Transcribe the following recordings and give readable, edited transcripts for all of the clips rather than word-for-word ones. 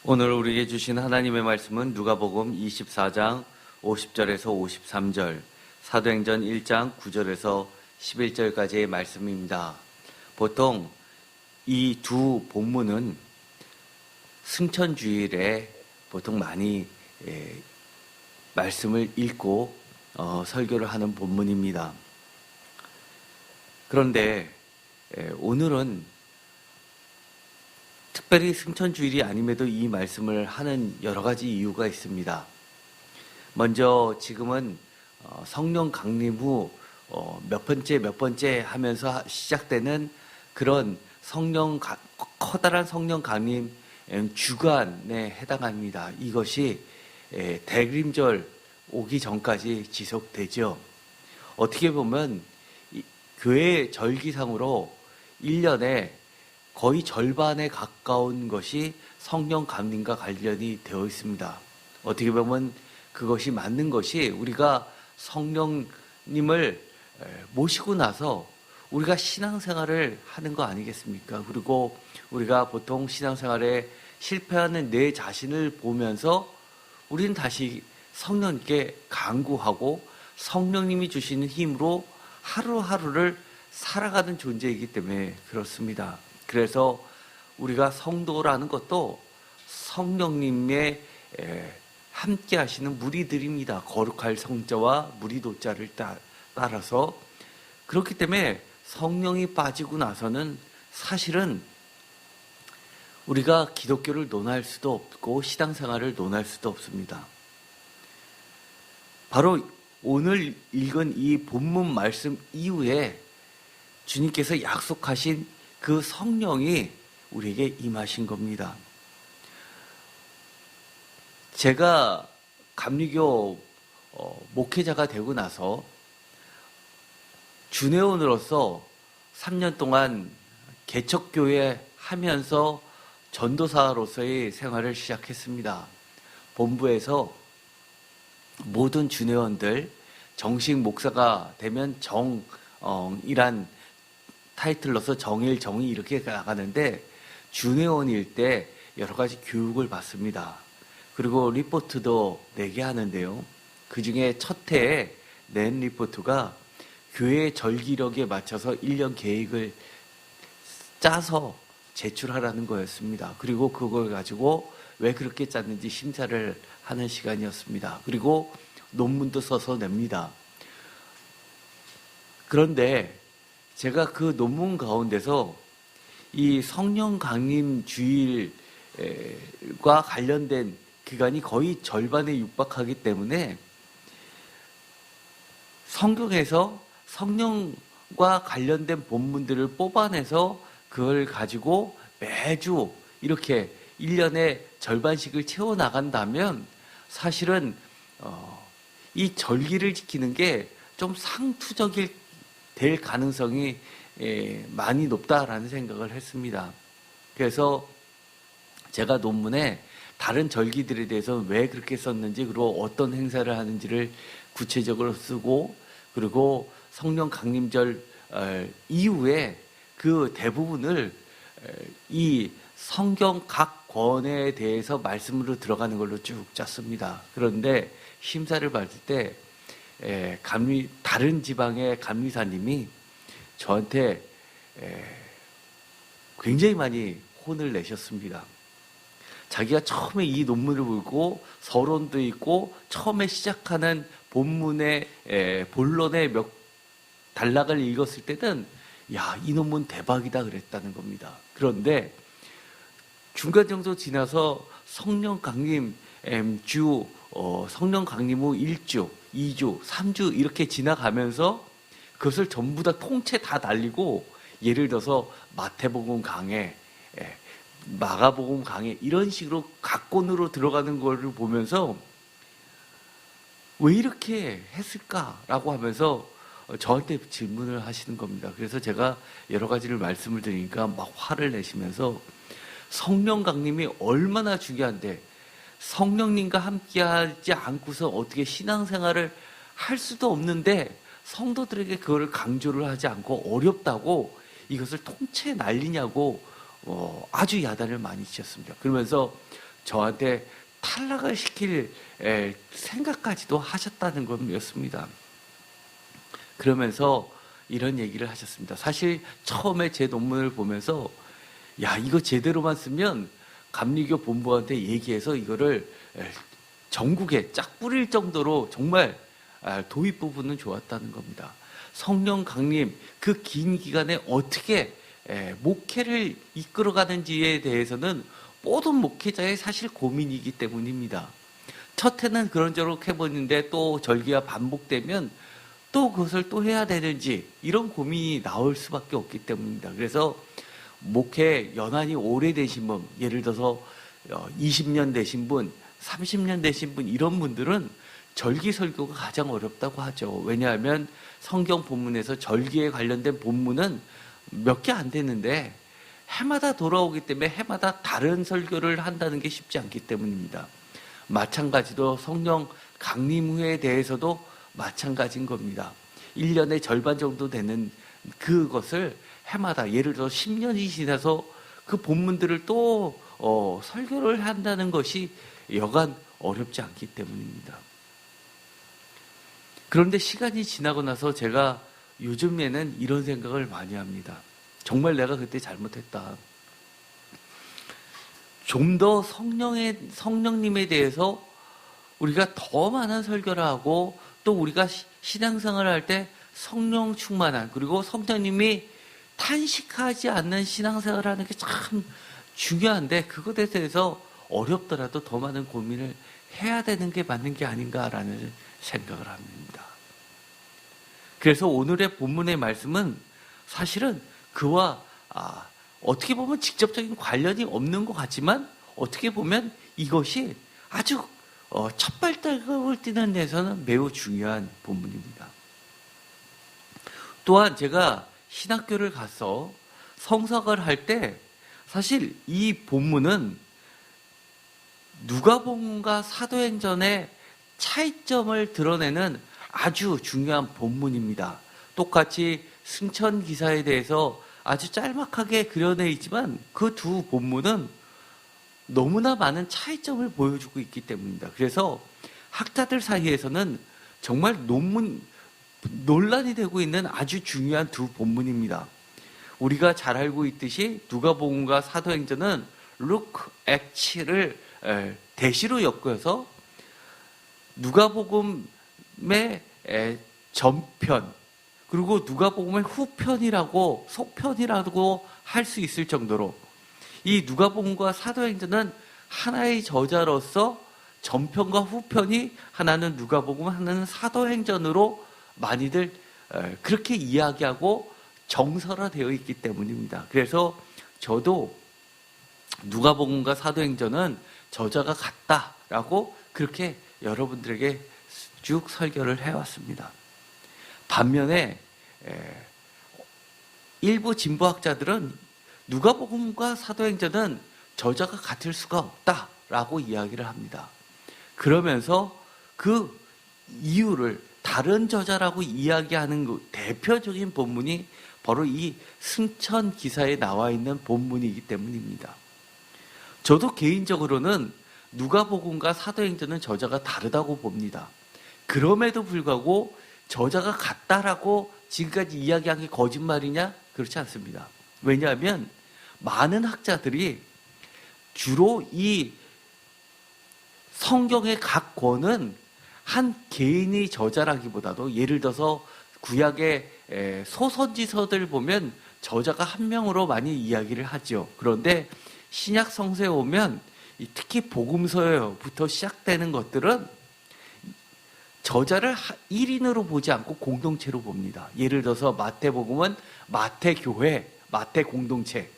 오늘 우리에게 주신 하나님의 말씀은 누가복음 24장 50절에서 53절, 사도행전 1장 9절에서 11절까지의 말씀입니다. 보통 이 두 본문은 승천주일에 보통 많이 말씀을 읽고 설교를 하는 본문입니다. 그런데 오늘은 특별히 승천주일이 아님에도 이 말씀을 하는 여러 가지 이유가 있습니다. 먼저 지금은 성령 강림 후 몇 번째 하면서 시작되는 그런 커다란 성령 강림 주간에 해당합니다. 이것이 대림절 오기 전까지 지속되죠. 어떻게 보면 교회 절기상으로 1년에 거의 절반에 가까운 것이 성령 강림과 관련이 되어 있습니다. 어떻게 보면 그것이 맞는 것이 우리가 성령님을 모시고 나서 우리가 신앙생활을 하는 거 아니겠습니까? 그리고 우리가 보통 신앙생활에 실패하는 내 자신을 보면서 우리는 다시 성령님께 간구하고 성령님이 주시는 힘으로 하루하루를 살아가는 존재이기 때문에 그렇습니다. 그래서 우리가 성도라는 것도 성령님의 함께 하시는 무리들입니다. 거룩할 성자와 무리도자를 따라서. 그렇기 때문에 성령이 빠지고 나서는 사실은 우리가 기독교를 논할 수도 없고 신앙생활을 논할 수도 없습니다. 바로 오늘 읽은 이 본문 말씀 이후에 주님께서 약속하신 그 성령이 우리에게 임하신 겁니다. 제가 감리교 목회자가 되고 나서 주내원으로서 3년 동안 개척교회 하면서 전도사로서의 생활을 시작했습니다. 본부에서 모든 주내원들 정식 목사가 되면 정이란 타이틀로서 정일, 정의 이렇게 나가는데 주내원일 때 여러 가지 교육을 받습니다. 그리고 리포트도 내게 하는데요. 그 중에 첫 해에 낸 리포트가 교회 절기력에 맞춰서 1년 계획을 짜서 제출하라는 거였습니다. 그리고 그걸 가지고 왜 그렇게 짰는지 심사를 하는 시간이었습니다. 그리고 논문도 써서 냅니다. 그런데 제가 그 논문 가운데서 이 성령 강림 주일과 관련된 기간이 거의 절반에 육박하기 때문에 성경에서 성령과 관련된 본문들을 뽑아내서 그걸 가지고 매주 이렇게 1년에 절반씩을 채워나간다면 사실은 이 절기를 지키는 게 좀 상투적일 될 가능성이 많이 높다라는 생각을 했습니다. 그래서 제가 논문에 다른 절기들에 대해서 왜 그렇게 썼는지 그리고 어떤 행사를 하는지를 구체적으로 쓰고 그리고 성령 강림절 이후에 그 대부분을 이 성경 각 권에 대해서 말씀으로 들어가는 걸로 쭉 짰습니다. 그런데 심사를 받을 때 다른 지방의 감리사님이 저한테 굉장히 많이 혼을 내셨습니다. 자기가 처음에 이 논문을 보고 서론도 있고 처음에 시작하는 본문의 본론의 몇 단락을 읽었을 때는 야, 이 논문 대박이다 그랬다는 겁니다. 그런데 중간 정도 지나서 성령 강림 성령 강림 후 1주, 2주, 3주 이렇게 지나가면서 그것을 전부 다 통째 다 날리고 예를 들어서 마태복음 강해, 마가복음 강해 이런 식으로 각권으로 들어가는 거를 보면서 왜 이렇게 했을까라고 하면서 저한테 질문을 하시는 겁니다. 그래서 제가 여러 가지를 말씀을 드리니까 막 화를 내시면서 성령 강림이 얼마나 중요한데 성령님과 함께하지 않고서 어떻게 신앙생활을 할 수도 없는데 성도들에게 그거를 강조를 하지 않고 어렵다고 이것을 통째 날리냐고 아주 야단을 많이 치셨습니다. 그러면서 저한테 탈락을 시킬 생각까지도 하셨다는 것이었습니다. 그러면서 이런 얘기를 하셨습니다. 사실 처음에 제 논문을 보면서 야, 이거 제대로만 쓰면 감리교 본부한테 얘기해서 이거를 전국에 쫙 뿌릴 정도로 정말 도입 부분은 좋았다는 겁니다. 성령 강림 그 긴 기간에 어떻게 목회를 이끌어가는지에 대해서는 모든 목회자의 사실 고민이기 때문입니다. 첫 해는 그런저런 해보는데 또 절기가 반복되면 또 그것을 또 해야 되는지 이런 고민이 나올 수밖에 없기 때문입니다. 그래서 목회 연한이 오래되신 분, 예를 들어서 20년 되신 분, 30년 되신 분 이런 분들은 절기 설교가 가장 어렵다고 하죠. 왜냐하면 성경 본문에서 절기에 관련된 본문은 몇 개 안 되는데 해마다 돌아오기 때문에 해마다 다른 설교를 한다는 게 쉽지 않기 때문입니다. 마찬가지로 성령 강림 후에 대해서도 마찬가지인 겁니다. 1년의 절반 정도 되는 그것을 해마다 예를 들어 10년이 지나서 그 본문들을 또 설교를 한다는 것이 여간 어렵지 않기 때문입니다. 그런데 시간이 지나고 나서 제가 요즘에는 이런 생각을 많이 합니다. 정말 내가 그때 잘못했다. 좀 더 성령님에 대해서 우리가 더 많은 설교를 하고 또 우리가 신앙생활을 할 때 성령 충만한 그리고 성령님이 탄식하지 않는 신앙생활을 하는 게 참 중요한데 그것에 대해서 어렵더라도 더 많은 고민을 해야 되는 게 맞는 게 아닌가라는 생각을 합니다. 그래서 오늘의 본문의 말씀은 사실은 그와 어떻게 보면 직접적인 관련이 없는 것 같지만 어떻게 보면 이것이 아주 첫 발짝을 띄는 데서는 매우 중요한 본문입니다. 또한 제가 신학교를 가서 성서학을 할 때 사실 이 본문은 누가복음과 사도행전의 차이점을 드러내는 아주 중요한 본문입니다. 똑같이 승천 기사에 대해서 아주 짤막하게 그려내 있지만 그 두 본문은 너무나 많은 차이점을 보여주고 있기 때문입니다. 그래서 학자들 사이에서는 정말 논란이 되고 있는 아주 중요한 두 본문입니다. 우리가 잘 알고 있듯이 누가복음과 사도행전은 루크, 액츠를 대시로 엮어서 누가복음의 전편 그리고 누가복음의 후편이라고 속편이라고 할 수 있을 정도로 이 누가복음과 사도행전은 하나의 저자로서 전편과 후편이 하나는 누가복음 하나는 사도행전으로 많이들 그렇게 이야기하고 정설화되어 있기 때문입니다. 그래서 저도 누가복음과 사도행전은 저자가 같다라고 그렇게 여러분들에게 쭉 설교를 해왔습니다. 반면에 일부 진보학자들은 누가복음과 사도행전은 저자가 같을 수가 없다라고 이야기를 합니다. 그러면서 그 이유를 다른 저자라고 이야기하는 그 대표적인 본문이 바로 이 승천 기사에 나와 있는 본문이기 때문입니다. 저도 개인적으로는 누가복음과 사도행전은 저자가 다르다고 봅니다. 그럼에도 불구하고 저자가 같다라고 지금까지 이야기한 게 거짓말이냐? 그렇지 않습니다. 왜냐하면 많은 학자들이 주로 이 성경의 각 권은 한 개인의 저자라기보다도 예를 들어서 구약의 소선지서들 보면 저자가 한 명으로 많이 이야기를 하죠. 그런데 신약 성서에 오면 특히 복음서부터 시작되는 것들은 저자를 1인으로 보지 않고 공동체로 봅니다. 예를 들어서 마태복음은 마태교회, 마태공동체.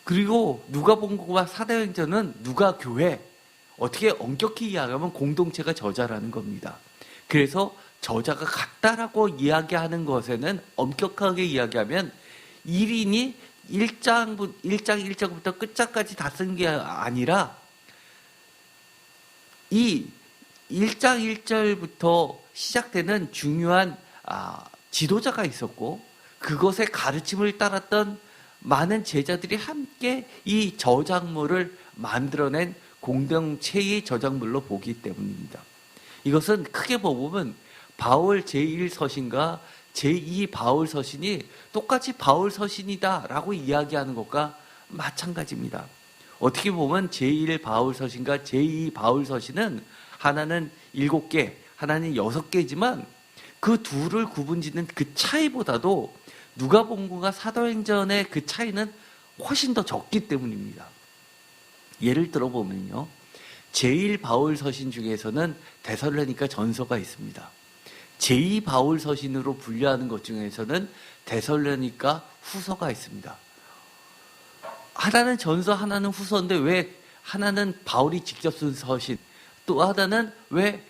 그리고 누가복음과 사도행전은 누가교회. 어떻게 엄격히 이야기하면 공동체가 저자라는 겁니다. 그래서 저자가 같다라고 이야기하는 것에는 엄격하게 이야기하면 1인이 1장 1절부터 끝장까지 다 쓴 게 아니라 이 1장 1절부터 시작되는 중요한 지도자가 있었고 그것의 가르침을 따랐던 많은 제자들이 함께 이 저작물을 만들어낸 공동체의 저작물로 보기 때문입니다. 이것은 크게 보면 바울 제1서신과 제2 바울 서신이 똑같이 바울 서신이다라고 이야기하는 것과 마찬가지입니다. 어떻게 보면 제1 바울 서신과 제2 바울 서신은 하나는 7개, 하나는 6개지만 그 둘을 구분짓는 그 차이보다도 누가복음과 사도행전의 그 차이는 훨씬 더 적기 때문입니다. 예를 들어 보면요, 제1 바울 서신 중에서는 데살로니가 전서가 있습니다. 제2 바울 서신으로 분류하는 것 중에서는 데살로니가 후서가 있습니다. 하나는 전서, 하나는 후서인데 왜 하나는 바울이 직접 쓴 서신, 또 하나는 왜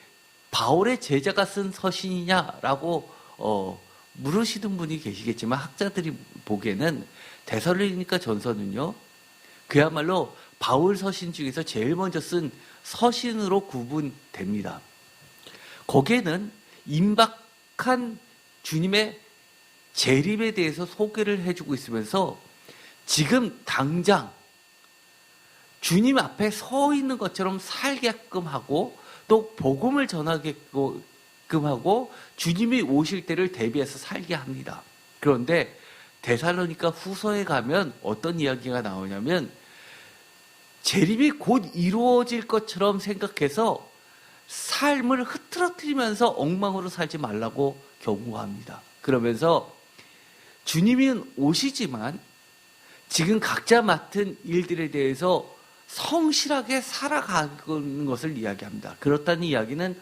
바울의 제자가 쓴 서신이냐라고 물으시는 분이 계시겠지만, 학자들이 보기에는 데살로니가 전서는요, 그야말로 바울 서신 중에서 제일 먼저 쓴 서신으로 구분됩니다. 거기에는 임박한 주님의 재림에 대해서 소개를 해주고 있으면서 지금 당장 주님 앞에 서 있는 것처럼 살게끔 하고, 또 복음을 전하게끔 하고, 주님이 오실 때를 대비해서 살게 합니다. 그런데 데살로니가 후서에 가면 어떤 이야기가 나오냐면, 재림이 곧 이루어질 것처럼 생각해서 삶을 흐트러뜨리면서 엉망으로 살지 말라고 경고합니다. 그러면서 주님은 오시지만 지금 각자 맡은 일들에 대해서 성실하게 살아가는 것을 이야기합니다. 그렇다는 이야기는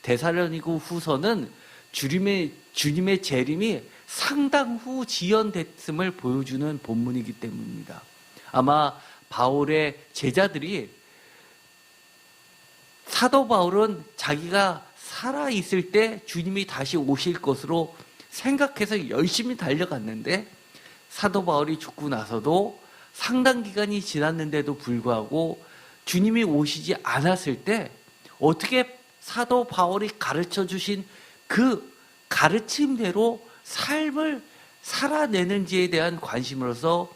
데살로니가 후서는 주님의 재림이 상당 후 지연됐음을 보여주는 본문이기 때문입니다. 아마 바울의 제자들이, 사도 바울은 자기가 살아있을 때 주님이 다시 오실 것으로 생각해서 열심히 달려갔는데, 사도 바울이 죽고 나서도 상당 기간이 지났는데도 불구하고 주님이 오시지 않았을 때 어떻게 사도 바울이 가르쳐 주신 그 가르침대로 삶을 살아내는지에 대한 관심으로서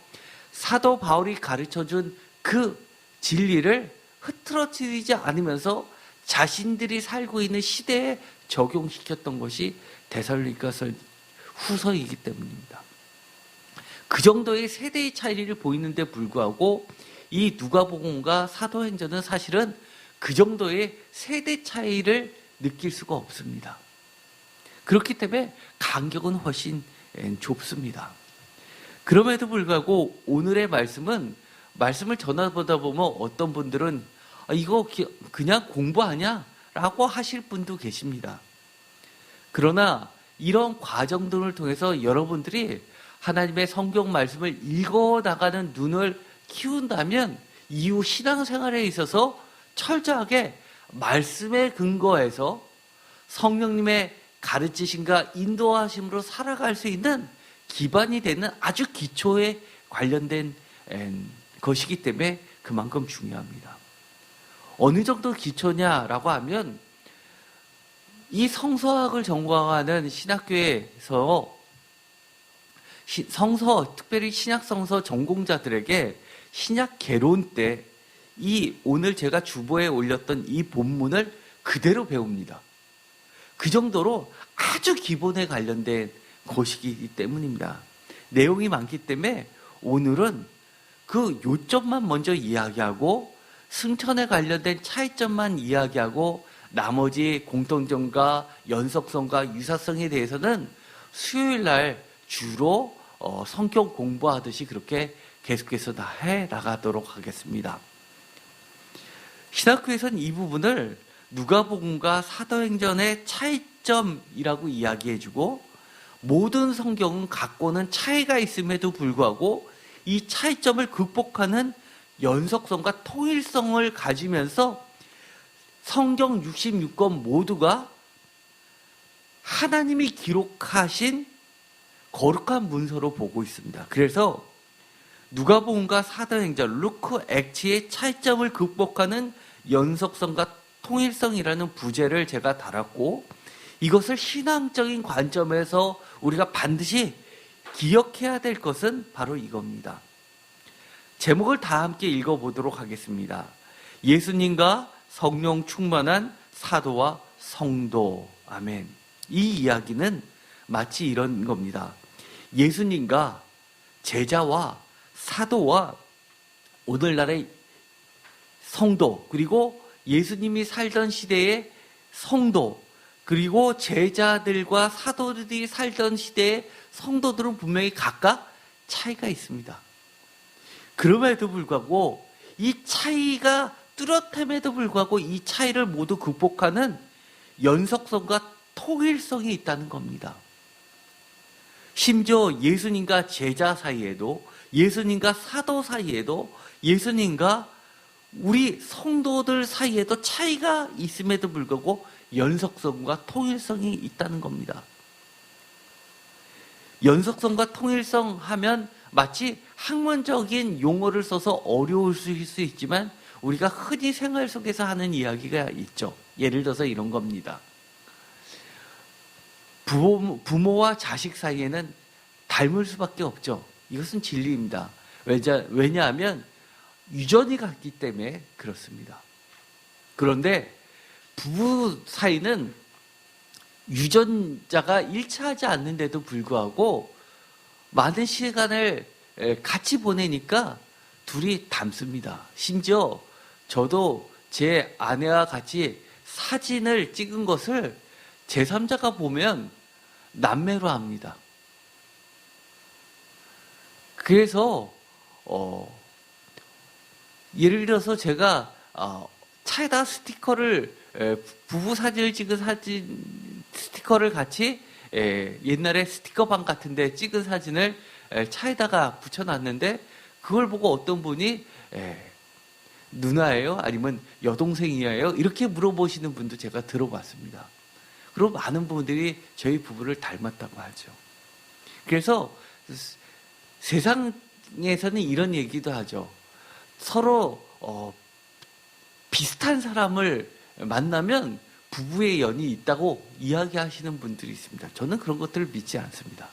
사도 바울이 가르쳐준 그 진리를 흐트러뜨리지 않으면서 자신들이 살고 있는 시대에 적용시켰던 것이 데살로니가서 후서이기 때문입니다. 그 정도의 세대의 차이를 보이는데 불구하고 이 누가복음과 사도행전은 사실은 그 정도의 세대 차이를 느낄 수가 없습니다. 그렇기 때문에 간격은 훨씬 좁습니다. 그럼에도 불구하고 오늘의 말씀을 전하보다 보면 어떤 분들은 이거 그냥 공부하냐? 라고 하실 분도 계십니다. 그러나 이런 과정들을 통해서 여러분들이 하나님의 성경 말씀을 읽어나가는 눈을 키운다면 이후 신앙생활에 있어서 철저하게 말씀에 근거해서 성령님의 가르치심과 인도하심으로 살아갈 수 있는 기반이 되는 아주 기초에 관련된 것이기 때문에 그만큼 중요합니다. 어느 정도 기초냐라고 하면, 이 성서학을 전공하는 신학교에서 특별히 신약성서 전공자들에게 신약 개론 때 오늘 제가 주보에 올렸던 이 본문을 그대로 배웁니다. 그 정도로 아주 기본에 관련된 것이기 때문입니다. 내용이 많기 때문에 오늘은 그 요점만 먼저 이야기하고 승천에 관련된 차이점만 이야기하고 나머지 공통점과 연속성과 유사성에 대해서는 수요일 날 주로 성경 공부하듯이 그렇게 계속해서 다 해나가도록 하겠습니다. 신학교에서는 이 부분을 누가복음과 사도행전의 차이점이라고 이야기해주고, 모든 성경은 갖고는 차이가 있음에도 불구하고 이 차이점을 극복하는 연속성과 통일성을 가지면서 성경 66권 모두가 하나님이 기록하신 거룩한 문서로 보고 있습니다. 그래서 누가복음과 사도행전, 루크, 액츠의 차이점을 극복하는 연속성과 통일성이라는 부제를 제가 달았고, 이것을 신앙적인 관점에서 우리가 반드시 기억해야 될 것은 바로 이겁니다. 제목을 다 함께 읽어보도록 하겠습니다. 예수님과 성령 충만한 사도와 성도. 아멘. 이 이야기는 마치 이런 겁니다. 예수님과 제자와 사도와 오늘날의 성도, 그리고 예수님이 살던 시대의 성도, 그리고 제자들과 사도들이 살던 시대의 성도들은 분명히 각각 차이가 있습니다. 그럼에도 불구하고 이 차이가 뚜렷함에도 불구하고 이 차이를 모두 극복하는 연속성과 통일성이 있다는 겁니다. 심지어 예수님과 제자 사이에도, 예수님과 사도 사이에도, 예수님과 우리 성도들 사이에도 차이가 있음에도 불구하고 연속성과 통일성이 있다는 겁니다. 연속성과 통일성 하면 마치 학문적인 용어를 써서 어려울 수 있지만 우리가 흔히 생활 속에서 하는 이야기가 있죠. 예를 들어서 이런 겁니다. 부모와 자식 사이에는 닮을 수밖에 없죠. 이것은 진리입니다. 왜냐하면 유전이 같기 때문에 그렇습니다. 그런데 부부 사이는 유전자가 일치하지 않는데도 불구하고 많은 시간을 같이 보내니까 둘이 닮습니다. 심지어 저도 제 아내와 같이 사진을 찍은 것을 제3자가 보면 남매로 합니다. 그래서 예를 들어서 제가 차에다 스티커를 부부 사진을 찍은 스티커를 같이 옛날에 스티커방 같은 데 찍은 사진을 차에다가 붙여놨는데 그걸 보고 어떤 분이 누나예요? 아니면 여동생이에요? 이렇게 물어보시는 분도 제가 들어봤습니다. 그리고 많은 분들이 저희 부부를 닮았다고 하죠. 그래서 세상에서는 이런 얘기도 하죠. 서로 비슷한 사람을 만나면 부부의 연이 있다고 이야기하시는 분들이 있습니다. 저는 그런 것들을 믿지 않습니다.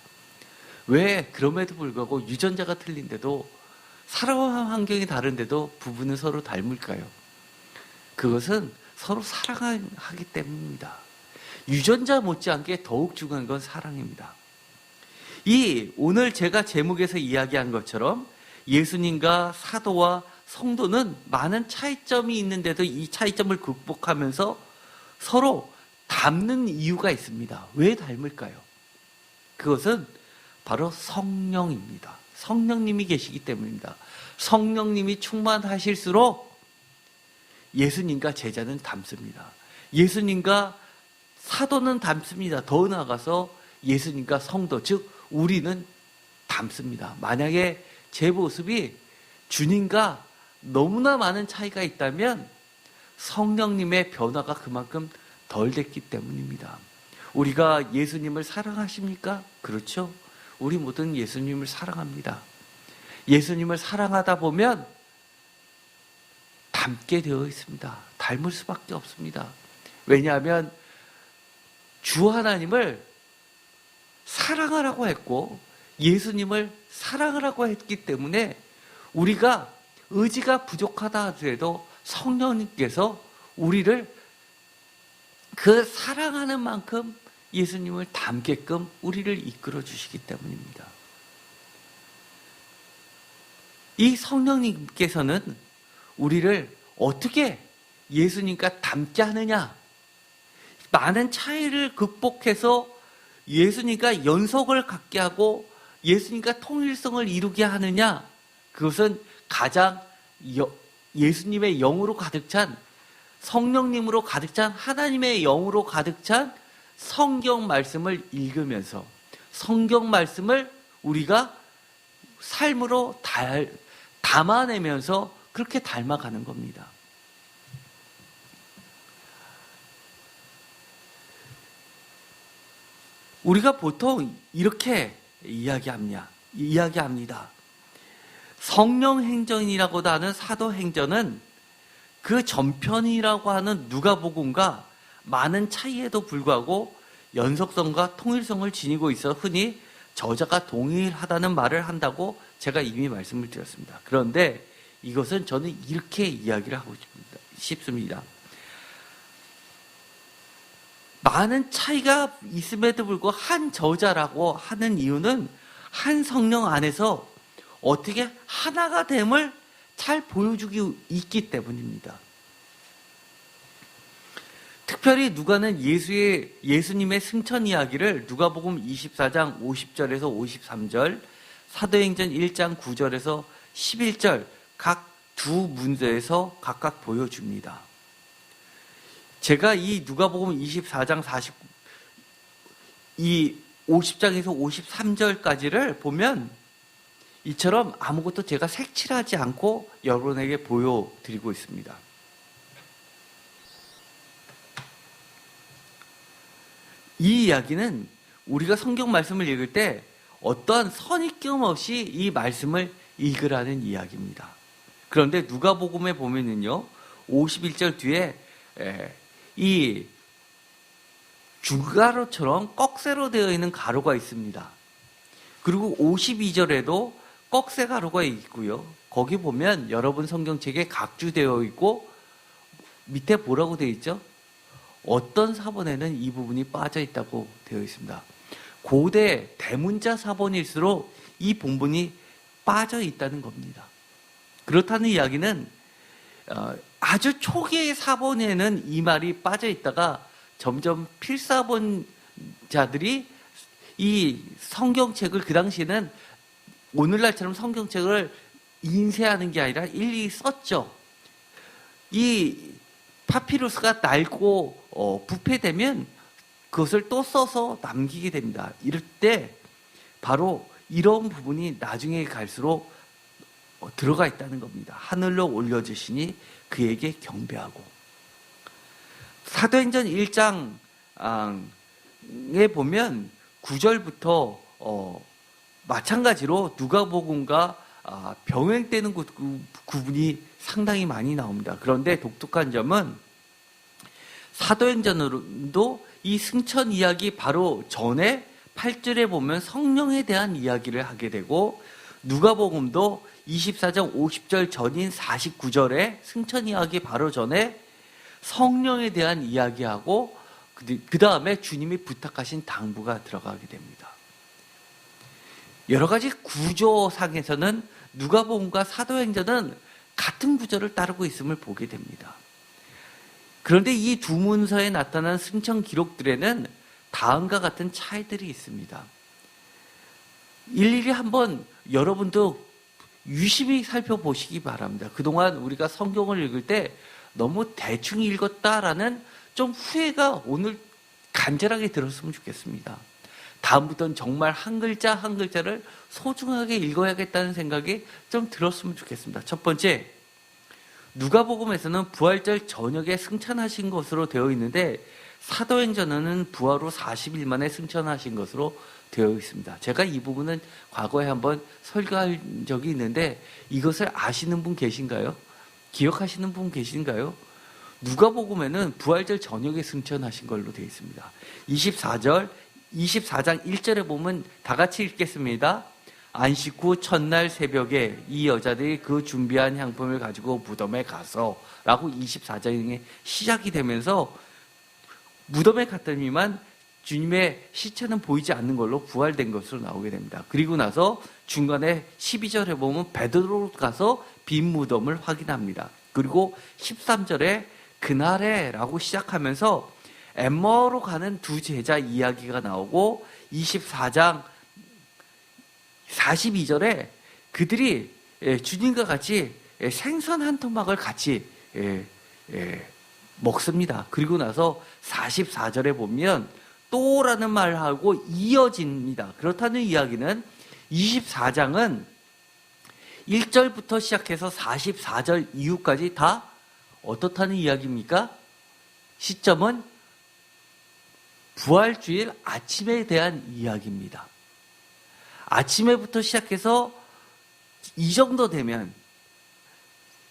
왜 그럼에도 불구하고 유전자가 틀린데도 살아가는 환경이 다른데도 부부는 서로 닮을까요? 그것은 서로 사랑하기 때문입니다. 유전자 못지않게 더욱 중요한 건 사랑입니다. 오늘 제가 제목에서 이야기한 것처럼 예수님과 사도와 성도는 많은 차이점이 있는데도 이 차이점을 극복하면서 서로 닮는 이유가 있습니다. 왜 닮을까요? 그것은 바로 성령입니다. 성령님이 계시기 때문입니다. 성령님이 충만하실수록 예수님과 제자는 닮습니다. 예수님과 사도는 닮습니다. 더 나아가서 예수님과 성도, 즉 우리는 닮습니다. 만약에 제 모습이 주님과 너무나 많은 차이가 있다면 성령님의 변화가 그만큼 덜 됐기 때문입니다. 우리가 예수님을 사랑하십니까? 그렇죠. 우리 모두는 예수님을 사랑합니다. 예수님을 사랑하다 보면 닮게 되어 있습니다. 닮을 수밖에 없습니다. 왜냐하면 주 하나님을 사랑하라고 했고 예수님을 사랑하라고 했기 때문에 우리가 의지가 부족하다 하더라도 성령님께서 우리를 그 사랑하는 만큼 예수님을 닮게끔 우리를 이끌어 주시기 때문입니다. 이 성령님께서는 우리를 어떻게 예수님과 닮게 하느냐? 많은 차이를 극복해서 예수님과 연속을 갖게 하고 예수님과 통일성을 이루게 하느냐? 그것은 가장 예수님의 영으로 가득 찬, 성령님으로 가득 찬, 하나님의 영으로 가득 찬 성경 말씀을 읽으면서 성경 말씀을 우리가 삶으로 담아내면서 그렇게 닮아가는 겁니다. 우리가 보통 이렇게 이야기합니다. 성령 행전이라고도 하는 사도 행전은 그 전편이라고 하는 누가복음과 많은 차이에도 불구하고 연속성과 통일성을 지니고 있어 흔히 저자가 동일하다는 말을 한다고 제가 이미 말씀을 드렸습니다. 그런데 이것은 저는 이렇게 이야기를 하고 싶습니다. 많은 차이가 있음에도 불구하고 한 저자라고 하는 이유는 한 성령 안에서 어떻게 하나가 됨을 잘 보여주기 있기 때문입니다. 특별히 누가는 예수님의 승천 이야기를 누가복음 24장 50절에서 53절, 사도행전 1장 9절에서 11절 각 두 문서에서 각각 보여줍니다. 제가 이 누가복음 24장 50장에서 53절까지를 보면 이처럼 아무것도 제가 색칠하지 않고 여러분에게 보여드리고 있습니다. 이 이야기는 우리가 성경 말씀을 읽을 때 어떠한 선입견 없이 이 말씀을 읽으라는 이야기입니다. 그런데 누가복음에 보면은요, 51절 뒤에 이 줄가로처럼 꺽쇠로 되어 있는 가로가 있습니다. 그리고 52절에도 꺽쇠 가로가 있고요. 거기 보면 여러분 성경책에 각주되어 있고 밑에 뭐라고 되어 있죠? 어떤 사본에는 이 부분이 빠져 있다고 되어 있습니다. 고대 대문자 사본일수록 이 본문이 빠져 있다는 겁니다. 그렇다는 이야기는 아주 초기의 사본에는 이 말이 빠져 있다가 점점 필사본자들이 이 성경책을 그 당시에는 오늘날처럼 성경책을 인쇄하는 게 아니라 일일이 썼죠. 이 파피루스가 낡고 부패되면 그것을 또 써서 남기게 됩니다. 이럴 때 바로 이런 부분이 나중에 갈수록 들어가 있다는 겁니다. 하늘로 올려주시니 그에게 경배하고. 사도행전 1장에 보면 9절부터 마찬가지로 누가복음과 병행되는 구분이 상당히 많이 나옵니다. 그런데 독특한 점은 사도행전으로도 이 승천 이야기 바로 전에 8절에 보면 성령에 대한 이야기를 하게 되고, 누가복음도 24장 50절 전인 49절에 승천 이야기 바로 전에 성령에 대한 이야기하고 그 다음에 주님이 부탁하신 당부가 들어가게 됩니다. 여러 가지 구조상에서는 누가복음과 사도행전은 같은 구조를 따르고 있음을 보게 됩니다. 그런데 이 두 문서에 나타난 승천 기록들에는 다음과 같은 차이들이 있습니다. 일일이 한번 여러분도 유심히 살펴보시기 바랍니다. 그동안 우리가 성경을 읽을 때 너무 대충 읽었다라는 좀 후회가 오늘 간절하게 들었으면 좋겠습니다. 다음부터는 정말 한 글자 한 글자를 소중하게 읽어야겠다는 생각이 좀 들었으면 좋겠습니다. 첫 번째, 누가복음에서는 부활절 저녁에 승천하신 것으로 되어 있는데 사도행전에는 부활 후 40일 만에 승천하신 것으로 되어 있습니다. 제가 이 부분은 과거에 한번 설교한 적이 있는데 이것을 아시는 분 계신가요? 기억하시는 분 계신가요? 누가복음에는 부활절 저녁에 승천하신 걸로 되어 있습니다. 24장 1절에 보면 다 같이 읽겠습니다. 안식 후 첫날 새벽에 이 여자들이 그 준비한 향품을 가지고 무덤에 가서 라고 24장에 시작이 되면서 무덤에 갔더니만 주님의 시체는 보이지 않는 걸로 부활된 것으로 나오게 됩니다. 그리고 나서 중간에 12절에 보면 베드로로 가서 빈 무덤을 확인합니다. 그리고 13절에 그날에 라고 시작하면서 엠마오로 가는 두 제자 이야기가 나오고 24장 42절에 그들이 주님과 같이 생선 한 토막을 같이 먹습니다. 그리고 나서 44절에 보면 또라는 말하고 이어집니다. 그렇다는 이야기는 24장은 1절부터 시작해서 44절 이후까지 다 어떻다는 이야기입니까? 시점은 부활주일 아침에 대한 이야기입니다. 아침에부터 시작해서 이 정도 되면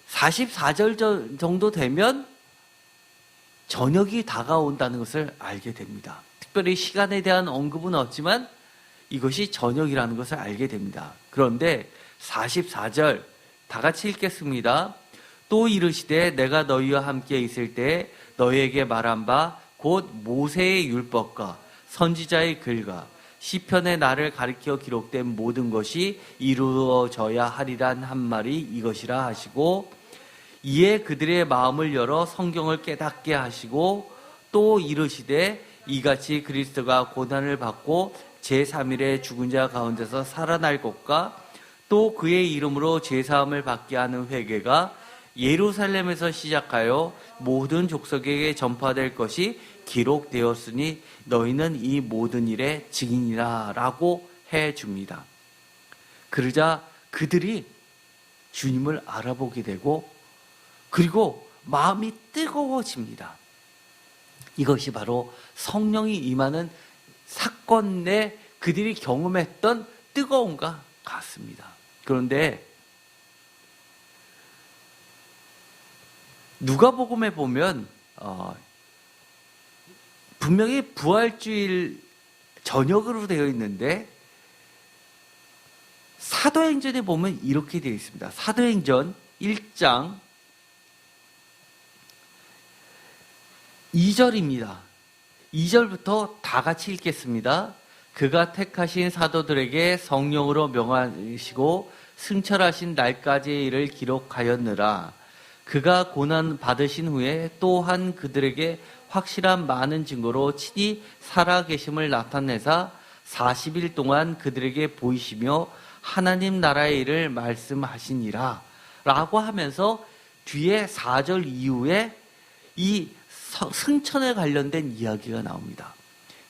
44절 정도 되면 저녁이 다가온다는 것을 알게 됩니다. 특별히 시간에 대한 언급은 없지만 이것이 저녁이라는 것을 알게 됩니다. 그런데 44절 다 같이 읽겠습니다. 또 이르시되 내가 너희와 함께 있을 때 너희에게 말한 바 곧 모세의 율법과 선지자의 글과 시편의 나를 가리켜 기록된 모든 것이 이루어져야 하리란 한 말이 이것이라 하시고, 이에 그들의 마음을 열어 성경을 깨닫게 하시고, 또 이르시되 이같이 그리스도가 고난을 받고 제3일에 죽은 자 가운데서 살아날 것과 또 그의 이름으로 제사함을 받게 하는 회개가 예루살렘에서 시작하여 모든 족속에게 전파될 것이 기록되었으니 너희는 이 모든 일의 증인이라 라고 해줍니다. 그러자 그들이 주님을 알아보게 되고 그리고 마음이 뜨거워집니다. 이것이 바로 성령이 임하는 사건 내 그들이 경험했던 뜨거움과 같습니다. 그런데 누가복음에 보면 분명히 부활주일 저녁으로 되어 있는데 사도행전에 보면 이렇게 되어 있습니다. 사도행전 1장 2절입니다. 2절부터 다 같이 읽겠습니다. 그가 택하신 사도들에게 성령으로 명하시고 승천하신 날까지의 일을 기록하였느라. 그가 고난 받으신 후에 또한 그들에게 확실한 많은 증거로 친히 살아계심을 나타내사 40일 동안 그들에게 보이시며 하나님 나라의 일을 말씀하시니라 라고 하면서 뒤에 4절 이후에 이 승천에 관련된 이야기가 나옵니다.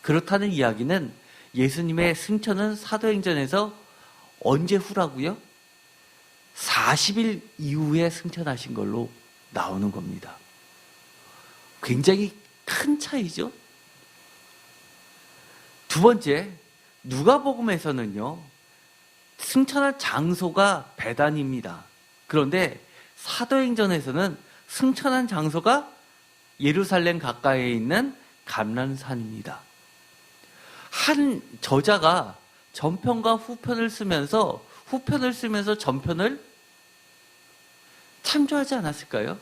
그렇다는 이야기는 예수님의 승천은 사도행전에서 언제 후라고요? 40일 이후에 승천하신 걸로 나오는 겁니다. 굉장히 큰 차이죠. 두 번째, 누가복음에서는요, 승천한 장소가 베단입니다. 그런데 사도행전에서는 승천한 장소가 예루살렘 가까이에 있는 감람산입니다. 한 저자가 전편과 후편을 쓰면서 전편을 참조하지 않았을까요?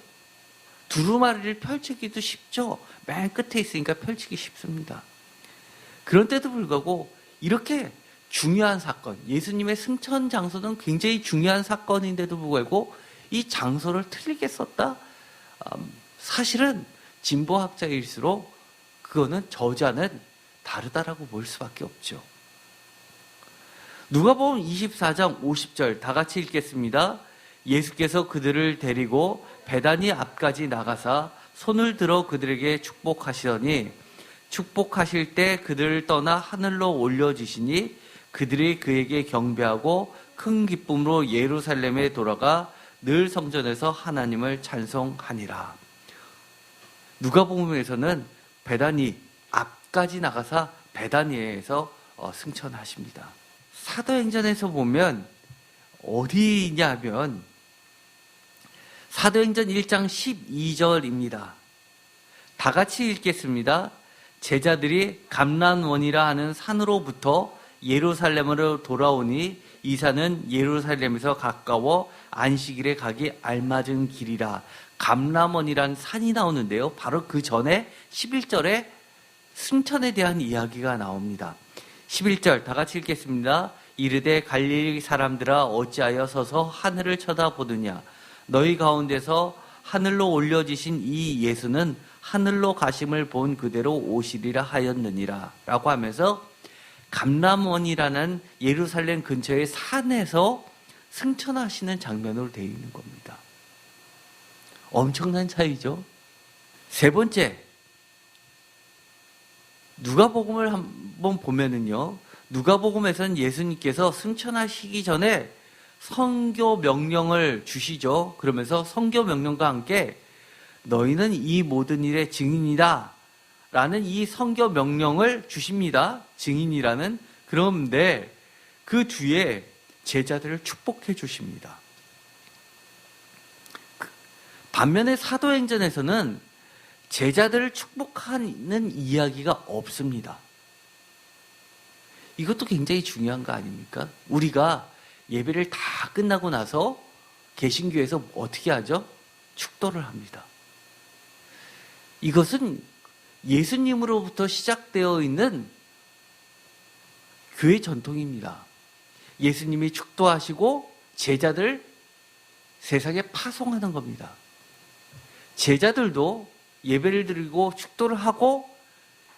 두루마리를 펼치기도 쉽죠. 맨 끝에 있으니까 펼치기 쉽습니다. 그런데도 불구하고 이렇게 중요한 사건, 예수님의 승천 장소는 굉장히 중요한 사건인데도 불구하고 이 장소를 틀리게 썼다? 사실은 진보학자일수록 그거는 저자는 다르다라고 볼 수밖에 없죠. 누가복음 24장 50절 다 같이 읽겠습니다. 예수께서 그들을 데리고 베다니 앞까지 나가사 손을 들어 그들에게 축복하시더니 축복하실 때 그들을 떠나 하늘로 올려주시니 그들이 그에게 경배하고 큰 기쁨으로 예루살렘에 돌아가 늘 성전에서 하나님을 찬송하니라. 누가복음에서는 베다니 앞까지 나가사 베다니에서 승천하십니다. 사도행전에서 보면 어디냐면 사도행전 1장 12절입니다. 다 같이 읽겠습니다. 제자들이 감람원이라 하는 산으로부터 예루살렘으로 돌아오니 이 산은 예루살렘에서 가까워 안식일에 가기 알맞은 길이라. 감람원이란 산이 나오는데요. 바로 그 전에 11절에 승천에 대한 이야기가 나옵니다. 11절 다 같이 읽겠습니다. 이르되 갈릴리 사람들아 어찌하여 서서 하늘을 쳐다보느냐. 너희 가운데서 하늘로 올려지신 이 예수는 하늘로 가심을 본 그대로 오시리라 하였느니라 라고 하면서 감람원이라는 예루살렘 근처의 산에서 승천하시는 장면으로 되어 있는 겁니다. 엄청난 차이죠. 세 번째, 누가복음을 한번 보면은요, 누가복음에서는 예수님께서 승천하시기 전에 선교 명령을 주시죠. 그러면서 선교 명령과 함께 너희는 이 모든 일의 증인이다 라는 이 선교 명령을 주십니다. 증인이라는. 그런데 그 뒤에 제자들을 축복해 주십니다. 반면에 사도행전에서는 제자들을 축복하는 이야기가 없습니다. 이것도 굉장히 중요한 거 아닙니까? 우리가 예배를 다 끝나고 나서 개신교에서 어떻게 하죠? 축도를 합니다. 이것은 예수님으로부터 시작되어 있는 교회 전통입니다. 예수님이 축도하시고 제자들 세상에 파송하는 겁니다. 제자들도 예배를 드리고 축도를 하고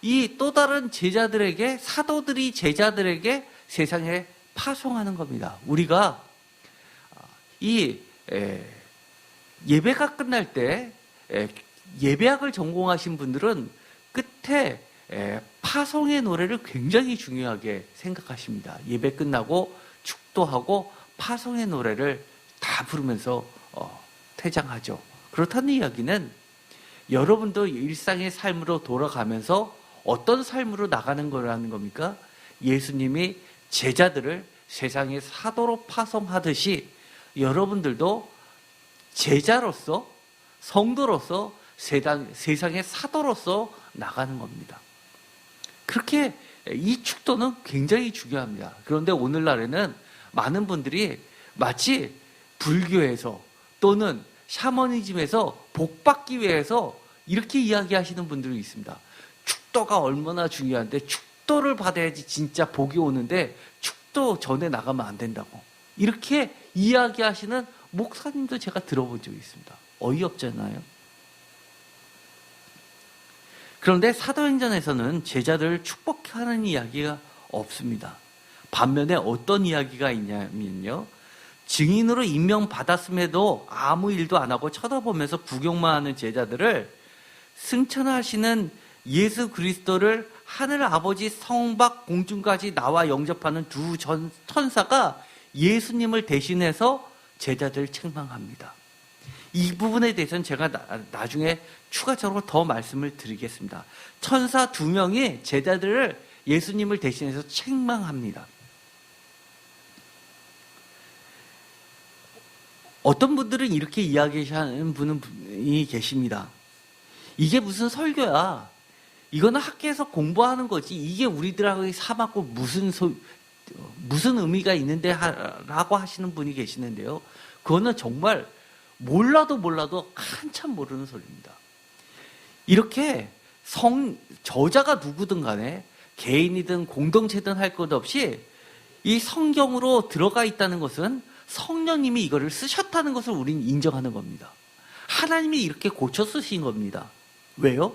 이 또 다른 제자들에게, 사도들이 제자들에게 세상에 파송하는 겁니다. 우리가 이 예배가 끝날 때 예배학을 전공하신 분들은 끝에 파송의 노래를 굉장히 중요하게 생각하십니다. 예배 끝나고 축도하고 파송의 노래를 다 부르면서 퇴장하죠. 그렇다는 이야기는 여러분도 일상의 삶으로 돌아가면서 어떤 삶으로 나가는 거라는 겁니까? 예수님이 제자들을 세상의 사도로 파송하듯이 여러분들도 제자로서, 성도로서 세상의 사도로서 나가는 겁니다. 그렇게 이 축도는 굉장히 중요합니다. 그런데 오늘날에는 많은 분들이 마치 불교에서 또는 샤머니즘에서 복받기 위해서 이렇게 이야기하시는 분들이 있습니다. 축도가 얼마나 중요한데 축도를 받아야지 진짜 복이 오는데 축도 전에 나가면 안 된다고 이렇게 이야기하시는 목사님도 제가 들어본 적이 있습니다. 어이없잖아요. 그런데 사도행전에서는 제자들을 축복하는 이야기가 없습니다. 반면에 어떤 이야기가 있냐면요. 증인으로 임명받았음에도 아무 일도 안 하고 쳐다보면서 구경만 하는 제자들을 승천하시는 예수 그리스도를 하늘 아버지 성박 공중까지 나와 영접하는 두 천사가 예수님을 대신해서 제자들을 책망합니다. 이 부분에 대해서는 제가 나중에 추가적으로 더 말씀을 드리겠습니다. 천사 두 명이 제자들을 예수님을 대신해서 책망합니다. 어떤 분들은 이렇게 이야기하는 분이 계십니다. 이게 무슨 설교야? 이거는 학교에서 공부하는 거지. 이게 우리들하고 사맞고 무슨 의미가 있는데 라고 하시는 분이 계시는데요. 그거는 정말 몰라도 한참 모르는 소리입니다. 이렇게 저자가 누구든 간에 개인이든 공동체든 할 것 없이 이 성경으로 들어가 있다는 것은 성령님이 이거를 쓰셨다는 것을 우리는 인정하는 겁니다. 하나님이 이렇게 고쳐 쓰신 겁니다. 왜요?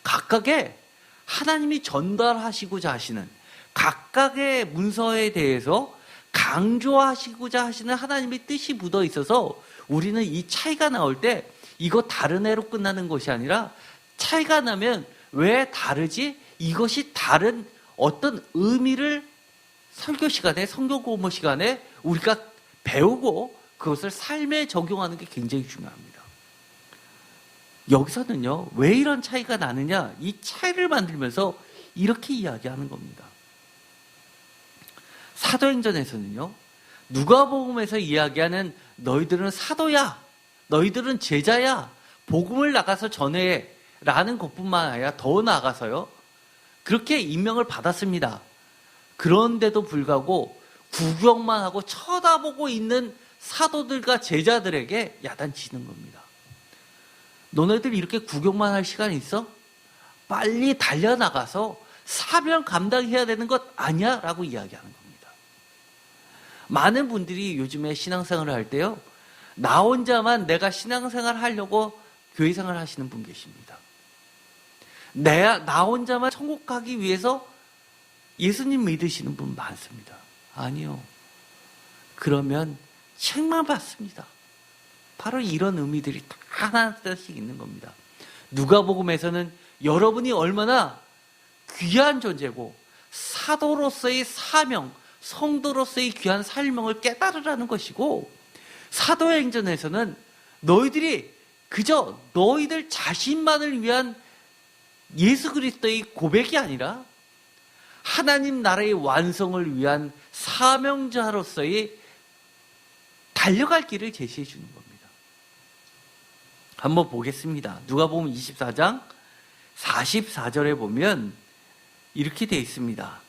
각각의 하나님이 전달하시고자 하시는 각각의 문서에 대해서 강조하시고자 하시는 하나님의 뜻이 묻어 있어서 우리는 이 차이가 나올 때 이거 다른 애로 끝나는 것이 아니라 차이가 나면 왜 다르지? 이것이 다른 어떤 의미를 설교 시간에, 성경 공부 시간에 우리가 배우고 그것을 삶에 적용하는 게 굉장히 중요합니다. 여기서는요, 왜 이런 차이가 나느냐? 이 차이를 만들면서 이렇게 이야기하는 겁니다. 사도행전에서는요, 누가복음에서 이야기하는 너희들은 사도야, 너희들은 제자야, 복음을 나가서 전해 라는 것뿐만 아니라 더 나아가서요, 그렇게 임명을 받았습니다. 그런데도 불구하고 구경만 하고 쳐다보고 있는 사도들과 제자들에게 야단치는 겁니다. 너네들 이렇게 구경만 할 시간이 있어? 빨리 달려나가서 사명 감당해야 되는 것 아니야? 라고 이야기하는 겁니다. 많은 분들이 요즘에 신앙생활을 할 때요, 나 혼자만 내가 신앙생활 하려고 교회생활 하시는 분 계십니다. 나 혼자만 천국 가기 위해서 예수님 믿으시는 분 많습니다. 아니요. 그러면 책망받습니다. 바로 이런 의미들이 다 하나씩 있는 겁니다. 누가복음에서는 여러분이 얼마나 귀한 존재고 사도로서의 사명, 성도로서의 귀한 사명을 깨달으라는 것이고, 사도행전에서는 너희들이 그저 너희들 자신만을 위한 예수 그리스도의 고백이 아니라 하나님 나라의 완성을 위한 사명자로서의 달려갈 길을 제시해 주는 겁니다. 한번 보겠습니다. 누가복음 24장 44절에 보면 이렇게 되어 있습니다.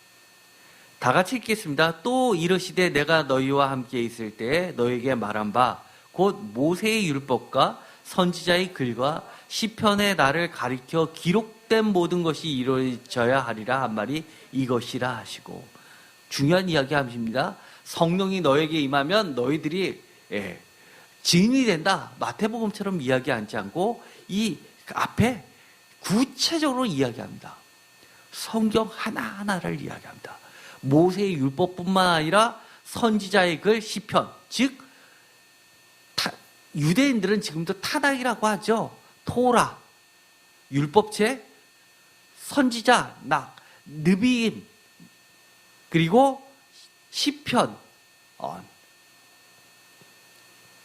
다 같이 읽겠습니다. 또 이르시되 내가 너희와 함께 있을 때에 너에게 말한 바 곧 모세의 율법과 선지자의 글과 시편의 나를 가리켜 기록된 모든 것이 이루어져야 하리라 한 말이 이것이라 하시고, 중요한 이야기 하십니다. 성령이 너에게 임하면 너희들이 증인이 된다. 마태복음처럼 이야기하지 않고 이 앞에 구체적으로 이야기합니다. 성경 하나하나를 이야기합니다. 모세의 율법뿐만 아니라 선지자의 글, 시편, 즉 유대인들은 지금도 타락이라고 하죠. 토라, 율법책, 선지자, 느비임, 그리고 시편,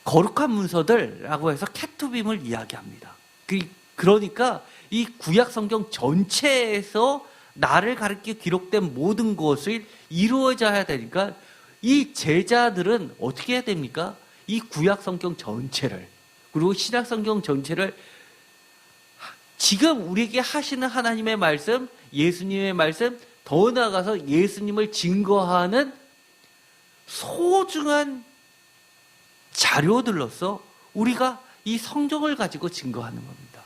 거룩한 문서들라고 해서 케투빔을 이야기합니다. 그러니까 이 구약 성경 전체에서 나를 가리켜 기록된 모든 것을 이루어져야 되니까 이 제자들은 어떻게 해야 됩니까? 이 구약 성경 전체를, 그리고 신약 성경 전체를 지금 우리에게 하시는 하나님의 말씀, 예수님의 말씀, 더 나아가서 예수님을 증거하는 소중한 자료들로서 우리가 이 성경을 가지고 증거하는 겁니다.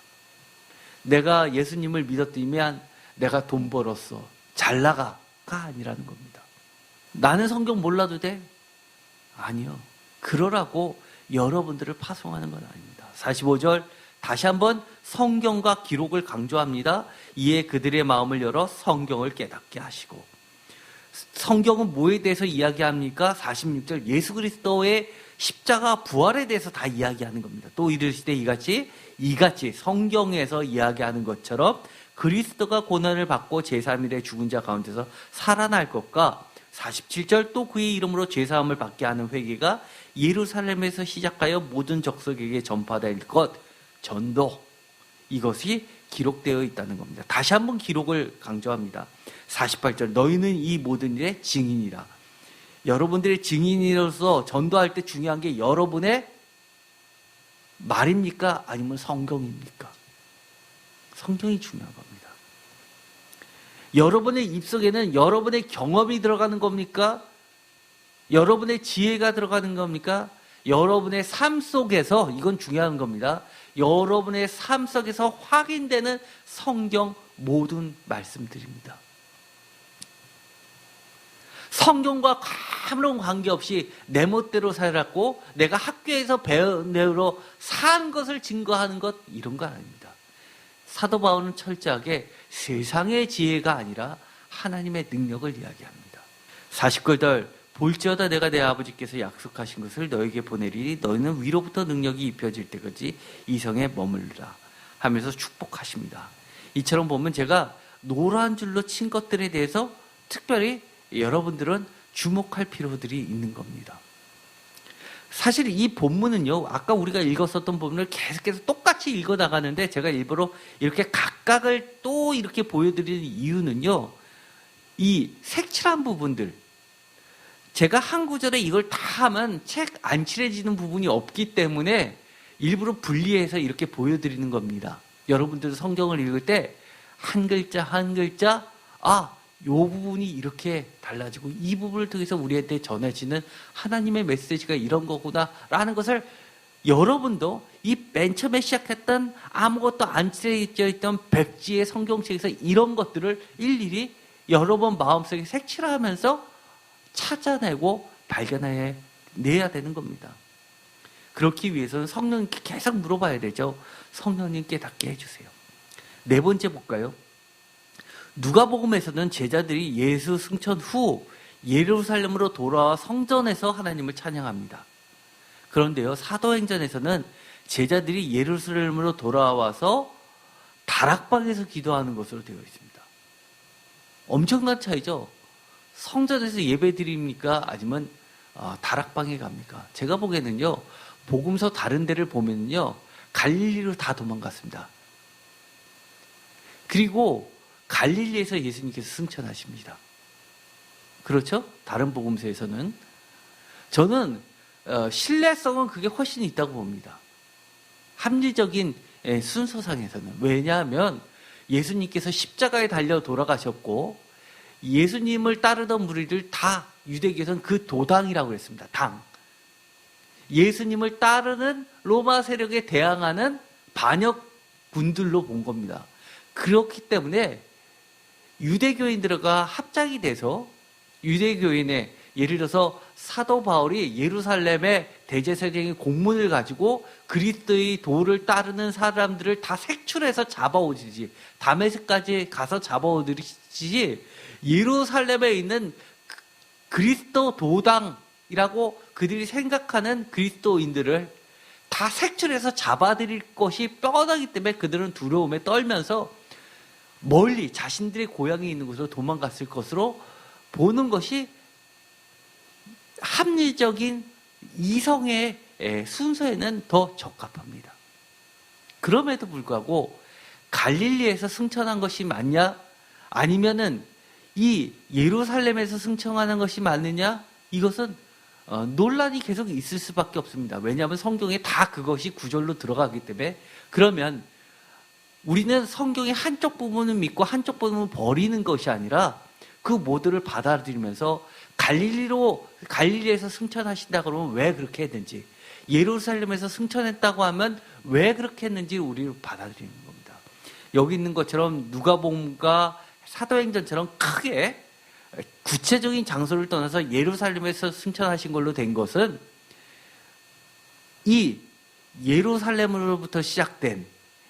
내가 예수님을 믿었더니면 내가 돈 벌었어, 잘 나가가 아니라는 겁니다. 나는 성경 몰라도 돼? 아니요. 그러라고 여러분들을 파송하는 건 아닙니다. 45절 다시 한번 성경과 기록을 강조합니다. 이에 그들의 마음을 열어 성경을 깨닫게 하시고. 성경은 뭐에 대해서 이야기합니까? 46절 예수 그리스도의 십자가 부활에 대해서 다 이야기하는 겁니다. 또 이르시되 이같이 성경에서 이야기하는 것처럼 그리스도가 고난을 받고 제3일에 죽은 자 가운데서 살아날 것과 47절 또 그의 이름으로 죄사함을 받게 하는 회개가 예루살렘에서 시작하여 모든 족속에게 전파될 것, 전도, 이것이 기록되어 있다는 겁니다. 다시 한번 기록을 강조합니다. 48절 너희는 이 모든 일의 증인이라. 여러분들의 증인으로서 전도할 때 중요한 게 여러분의 말입니까? 아니면 성경입니까? 성경이 중요한 겁니다. 여러분의 입속에는 여러분의 경험이 들어가는 겁니까? 여러분의 지혜가 들어가는 겁니까? 여러분의 삶 속에서, 이건 중요한 겁니다. 여러분의 삶 속에서 확인되는 성경 모든 말씀들입니다. 성경과 아무런 관계없이 내 멋대로 살았고 내가 학교에서 배운 대로 산 것을 증거하는 것, 이런 거 아닙니다. 사도 바울은 철저하게 세상의 지혜가 아니라 하나님의 능력을 이야기합니다. 49절 볼지어다 내가 내 아버지께서 약속하신 것을 너에게 보내리니 너희는 위로부터 능력이 입혀질 때까지 이 성에 머물르라 하면서 축복하십니다. 이처럼 보면 제가 노란 줄로 친 것들에 대해서 특별히 여러분들은 주목할 필요들이 있는 겁니다. 사실 이 본문은요, 아까 우리가 읽었었던 본문을 계속해서 똑같이 읽어나가는데 제가 일부러 이렇게 각각을 또 이렇게 보여드리는 이유는요, 이 색칠한 부분들, 제가 한 구절에 이걸 다 하면 책 안 칠해지는 부분이 없기 때문에 일부러 분리해서 이렇게 보여드리는 겁니다. 여러분들도 성경을 읽을 때 한 글자 한 글자, 이 부분이 이렇게 달라지고 이 부분을 통해서 우리한테 전해지는 하나님의 메시지가 이런 거구나 라는 것을 여러분도 이 맨 처음에 시작했던 아무것도 안 칠해져 있던 백지의 성경책에서 이런 것들을 일일이 여러분 마음속에 색칠하면서 찾아내고 발견해내야 되는 겁니다. 그렇기 위해서는 성령님께 계속 물어봐야 되죠. 성령님 깨닫게 해주세요. 네 번째 볼까요? 누가복음에서는 제자들이 예수 승천 후 예루살렘으로 돌아와 성전에서 하나님을 찬양합니다. 그런데요, 사도행전에서는 제자들이 예루살렘으로 돌아와서 다락방에서 기도하는 것으로 되어 있습니다. 엄청난 차이죠. 성전에서 예배 드립니까? 아니면 다락방에 갑니까? 제가 보기에는요, 복음서 다른 데를 보면요, 갈릴리로 다 도망갔습니다. 그리고 갈릴리에서 예수님께서 승천하십니다. 그렇죠? 다른 복음서에서는. 저는 신뢰성은 그게 훨씬 있다고 봅니다. 합리적인 순서상에서는. 왜냐하면 예수님께서 십자가에 달려 돌아가셨고 예수님을 따르던 무리들 다 유대교에서는 그 도당이라고 했습니다. 당. 예수님을 따르는 로마 세력에 대항하는 반역군들로 본 겁니다. 그렇기 때문에 유대교인들과 합작이 돼서 유대교인의 예를 들어서 사도 바울이 예루살렘의 대제사장의 공문을 가지고 그리스도의 도를 따르는 사람들을 다 색출해서 잡아오듯이 다메섹까지 가서 잡아오듯이 예루살렘에 있는 그리스도 도당이라고 그들이 생각하는 그리스도인들을 다 색출해서 잡아들일 것이 뻔하기 때문에 그들은 두려움에 떨면서 멀리 자신들의 고향이 있는 곳으로 도망갔을 것으로 보는 것이 합리적인 이성의 순서에는 더 적합합니다. 그럼에도 불구하고 갈릴리에서 승천한 것이 맞냐? 아니면은 이 예루살렘에서 승천하는 것이 맞느냐? 이것은 논란이 계속 있을 수밖에 없습니다. 왜냐하면 성경에 다 그것이 구절로 들어가기 때문에. 그러면 우리는 성경의 한쪽 부분을 믿고 한쪽 부분을 버리는 것이 아니라 그 모두를 받아들이면서 갈릴리에서 승천하신다 그러면 왜 그렇게 했는지, 예루살렘에서 승천했다고 하면 왜 그렇게 했는지 우리를 받아들이는 겁니다. 여기 있는 것처럼 누가복음과 사도행전처럼 크게 구체적인 장소를 떠나서 예루살렘에서 승천하신 걸로 된 것은 이 예루살렘으로부터 시작된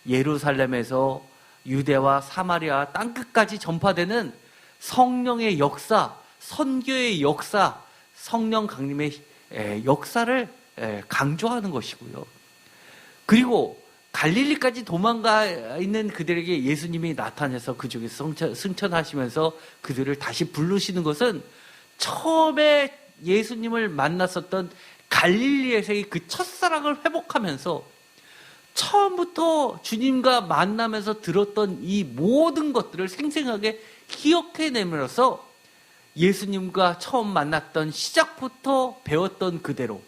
예루살렘에서 유대와 사마리아 땅끝까지 전파되는 성령의 역사, 선교의 역사, 성령 강림의 역사를 강조하는 것이고요. 그리고 갈릴리까지 도망가 있는 그들에게 예수님이 나타나서 그쪽에서 승천하시면서 그들을 다시 부르시는 것은 처음에 예수님을 만났었던 갈릴리에서의 그 첫사랑을 회복하면서 처음부터 주님과 만나면서 들었던 이 모든 것들을 생생하게 기억해내면서 예수님과 처음 만났던 시작부터 배웠던 그대로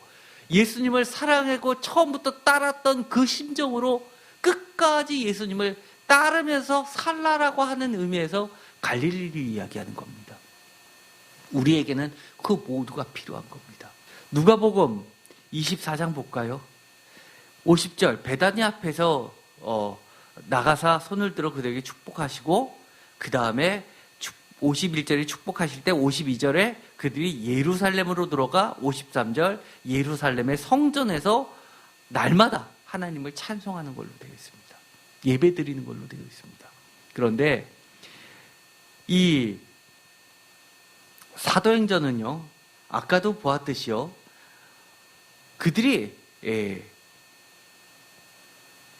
예수님을 사랑하고 처음부터 따랐던 그 심정으로 끝까지 예수님을 따르면서 살라라고 하는 의미에서 갈릴리를 이야기하는 겁니다. 우리에게는 그 모두가 필요한 겁니다. 누가복음 24장 볼까요? 50절 베다니 앞에서 나가사 손을 들어 그들에게 축복하시고 그 다음에 51절에 축복하실 때 52절에 그들이 예루살렘으로 들어가 53절 예루살렘의 성전에서 날마다 하나님을 찬송하는 걸로 되어 있습니다. 예배 드리는 걸로 되어 있습니다. 그런데 이 사도행전은요, 아까도 보았듯이요, 그들이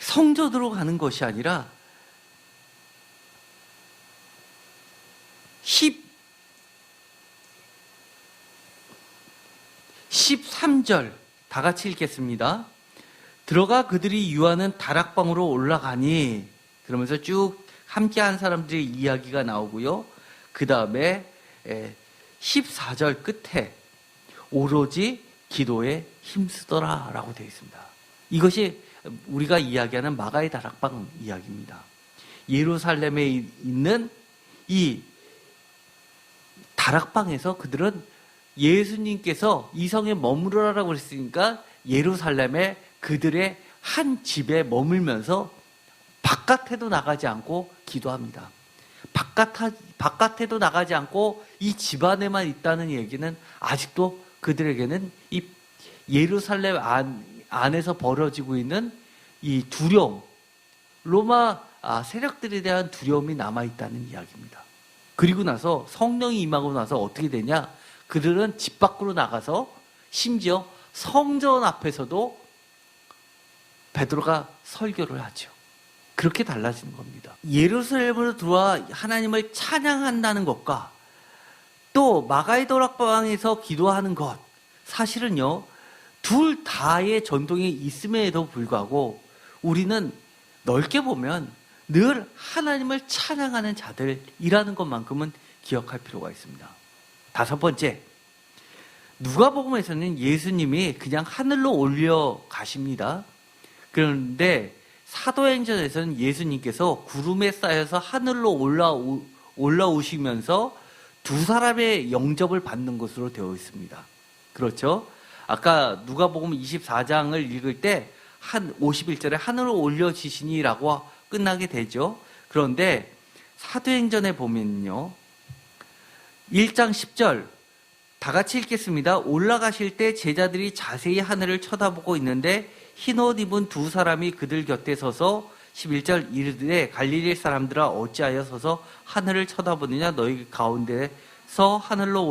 성전으로 가는 것이 아니라 13절 다 같이 읽겠습니다. 들어가 그들이 유하는 다락방으로 올라가니, 그러면서 쭉 함께한 사람들의 이야기가 나오고요. 그 다음에 14절 끝에 오로지 기도에 힘쓰더라 라고 되어 있습니다. 이것이 우리가 이야기하는 마가의 다락방 이야기입니다. 예루살렘에 있는 이 다락방에서 그들은 예수님께서 이 성에 머무르라고 그랬으니까 예루살렘에 그들의 한 집에 머물면서 바깥에도 나가지 않고 기도합니다. 바깥에도 나가지 않고 이 집 안에만 있다는 얘기는 아직도 그들에게는 이 예루살렘 안에서 벌어지고 있는 이 두려움, 로마 세력들에 대한 두려움이 남아있다는 이야기입니다. 그리고 나서 성령이 임하고 나서 어떻게 되냐? 그들은 집 밖으로 나가서 심지어 성전 앞에서도 베드로가 설교를 하죠. 그렇게 달라지는 겁니다. 예루살렘으로 들어와 하나님을 찬양한다는 것과 또 마가의 다락방에서 기도하는 것, 사실은요, 둘 다의 전통이 있음에도 불구하고 우리는 넓게 보면 늘 하나님을 찬양하는 자들이라는 것만큼은 기억할 필요가 있습니다. 다섯 번째, 누가복음에서는 예수님이 그냥 하늘로 올려가십니다. 그런데 사도행전에서는 예수님께서 구름에 쌓여서 하늘로 올라오시면서 두 사람의 영접을 받는 것으로 되어 있습니다. 그렇죠? 아까 누가복음 24장을 읽을 때 한 51절에 하늘로 올려지시니라고 끝나게 되죠. 그런데 사도행전에 보면요. 1장 10절 다 같이 읽겠습니다. 올라가실 때 제자들이 자세히 하늘을 쳐다보고 있는데 흰옷 입은 두 사람이 그들 곁에 서서 11절 이르되 갈릴리 사람들아 어찌하여 서서 하늘을 쳐다보느냐 너희 가운데서 하늘로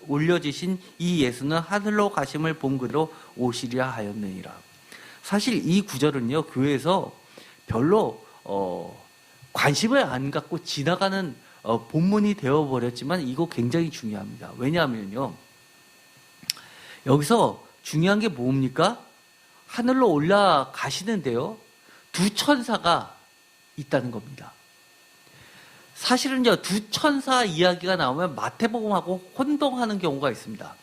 올려지신 이 예수는 하늘로 가심을 본 그대로 오시리라 하였느니라. 사실 이 구절은요 교회에서 별로 관심을 안 갖고 지나가는 본문이 되어버렸지만 이거 굉장히 중요합니다. 왜냐하면요 여기서 중요한 게 뭡니까? 하늘로 올라가시는데요 두 천사가 있다는 겁니다. 사실은요 두 천사 이야기가 나오면 마태복음하고 혼동하는 경우가 있습니다.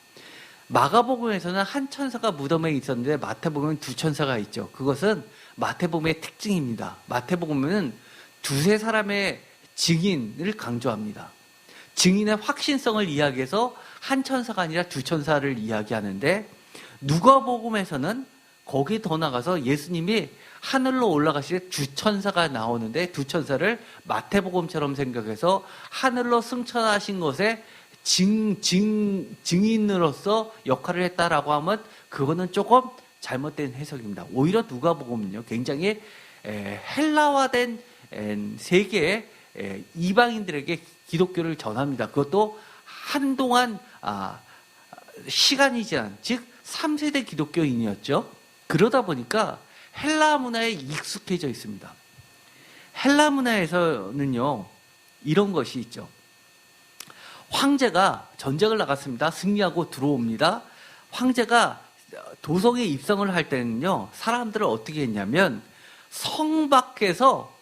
마가복음에서는 한 천사가 무덤에 있었는데 마태복음은 두 천사가 있죠. 그것은 마태복음의 특징입니다. 마태복음은 두세 사람의 증인을 강조합니다. 증인의 확신성을 이야기해서 한 천사가 아니라 두 천사를 이야기하는데 누가복음에서는 거기에 더 나가서 예수님이 하늘로 올라가실 때 두 천사가 나오는데 두 천사를 마태복음처럼 생각해서 하늘로 승천하신 것에 증인으로서 역할을 했다라고 하면 그거는 조금 잘못된 해석입니다. 오히려 누가복음은요 굉장히 헬라화된 세계의 이방인들에게 기독교를 전합니다. 그것도 한동안 시간이 지난 즉 3세대 기독교인이었죠. 그러다 보니까 헬라 문화에 익숙해져 있습니다. 헬라 문화에서는요 이런 것이 있죠. 황제가 전쟁을 나갔습니다. 승리하고 들어옵니다. 황제가 도성에 입성을 할 때는요 사람들을 어떻게 했냐면 성 밖에서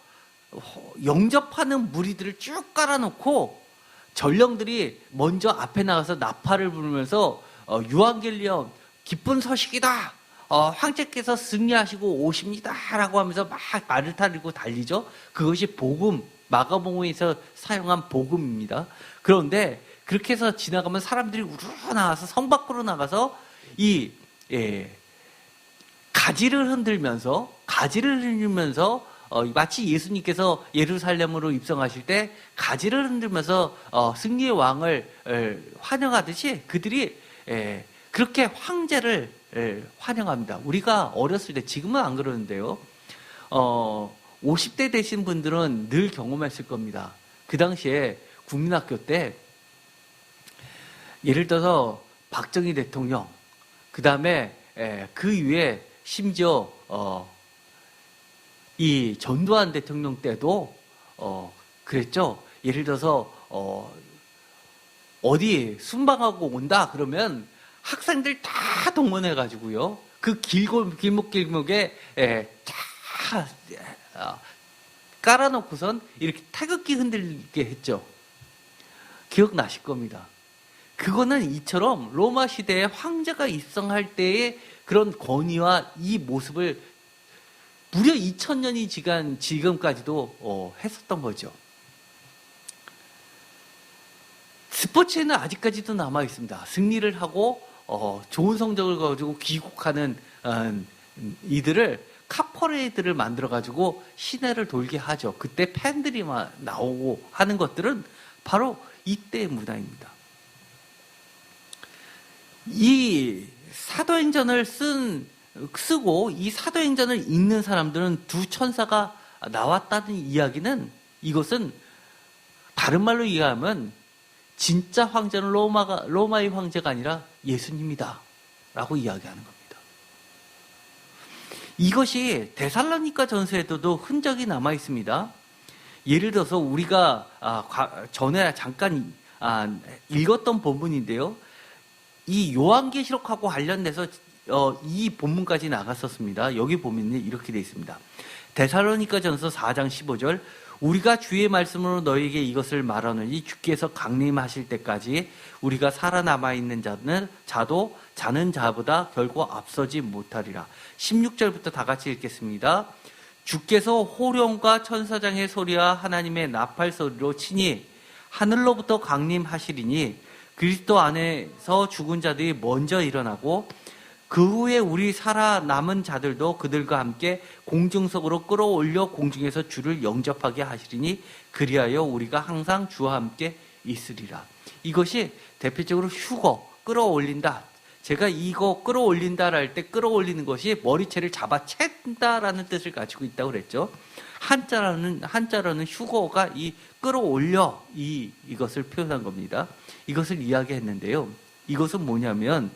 영접하는 무리들을 쭉 깔아놓고 전령들이 먼저 앞에 나가서 나팔을 부르면서 유앙겔리온 기쁜 소식이다. 황제께서 승리하시고 오십니다. 라고 하면서 막 말을 타리고 달리죠. 그것이 복음, 마가복음에서 사용한 복음입니다. 그런데 그렇게 해서 지나가면 사람들이 우르르 나와서 성 밖으로 나가서 가지를 흔들면서 마치 예수님께서 예루살렘으로 입성하실 때 가지를 흔들면서 승리의 왕을 환영하듯이 그들이 그렇게 황제를 환영합니다. 우리가 어렸을 때 지금은 안 그러는데요. 50대 되신 분들은 늘 경험했을 겁니다. 그 당시에 국민학교 때 예를 들어서 박정희 대통령 그 다음에 그 이후에 심지어 이 전두환 대통령 때도 그랬죠. 예를 들어서 어디 순방하고 온다 그러면 학생들 다 동원해 가지고요 그 길목에 다 깔아놓고선 이렇게 태극기 흔들게 했죠. 기억나실 겁니다. 그거는 이처럼 로마 시대에 황제가 입성할 때의 그런 권위와 이 모습을 무려 2000년이 지난 지금까지도 했었던 거죠. 스포츠에는 아직까지도 남아 있습니다. 승리를 하고 좋은 성적을 가지고 귀국하는 이들을 카퍼레이드를 만들어 가지고 시내를 돌게 하죠. 그때 팬들이 나오고 하는 것들은 바로 이때의 문화입니다. 이 사도행전을 쓰고 이 사도행전을 읽는 사람들은 두 천사가 나왔다는 이야기는 이것은 다른 말로 이해하면 진짜 황제는 로마의 황제가 아니라 예수님이다 라고 이야기하는 겁니다. 이것이 데살로니가 전서에도 흔적이 남아 있습니다. 예를 들어서 우리가 전에 잠깐 읽었던 본문인데요. 이 요한계시록하고 관련돼서 이 본문까지 나갔었습니다. 여기 보면 이렇게 되어 있습니다. 데살로니가 전서 4장 15절 우리가 주의 말씀으로 너희에게 이것을 말하노니 주께서 강림하실 때까지 우리가 살아남아 있는 자도 자는 자보다 결코 앞서지 못하리라. 16절부터 다 같이 읽겠습니다. 주께서 호령과 천사장의 소리와 하나님의 나팔 소리로 치니 하늘로부터 강림하시리니 그리스도 안에서 죽은 자들이 먼저 일어나고 그 후에 우리 살아남은 자들도 그들과 함께 공중석으로 끌어올려 공중에서 주를 영접하게 하시리니 그리하여 우리가 항상 주와 함께 있으리라. 이것이 대표적으로 휴거, 끌어올린다. 제가 이거 끌어올린다라 할 때 끌어올리는 것이 머리채를 잡아챈다라는 뜻을 가지고 있다고 그랬죠. 한자로는 휴거가 이 끌어올려 이것을 표현한 겁니다. 이것을 이야기했는데요. 이것은 뭐냐면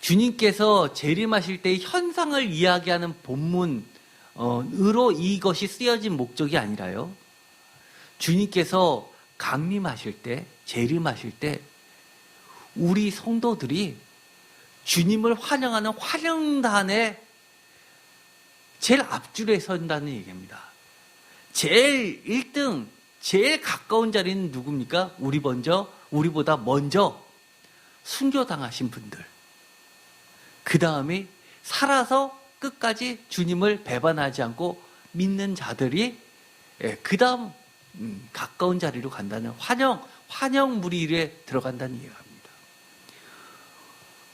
주님께서 재림하실 때의 현상을 이야기하는 본문으로 이것이 쓰여진 목적이 아니라요. 주님께서 강림하실 때, 재림하실 때 우리 성도들이 주님을 환영하는 환영단의 제일 앞줄에 선다는 얘기입니다. 제일 1등, 제일 가까운 자리는 누굽니까? 우리보다 먼저 순교당하신 분들. 그 다음에 살아서 끝까지 주님을 배반하지 않고 믿는 자들이 그 다음 가까운 자리로 간다는 환영 무리에 들어간다는 이해합니다.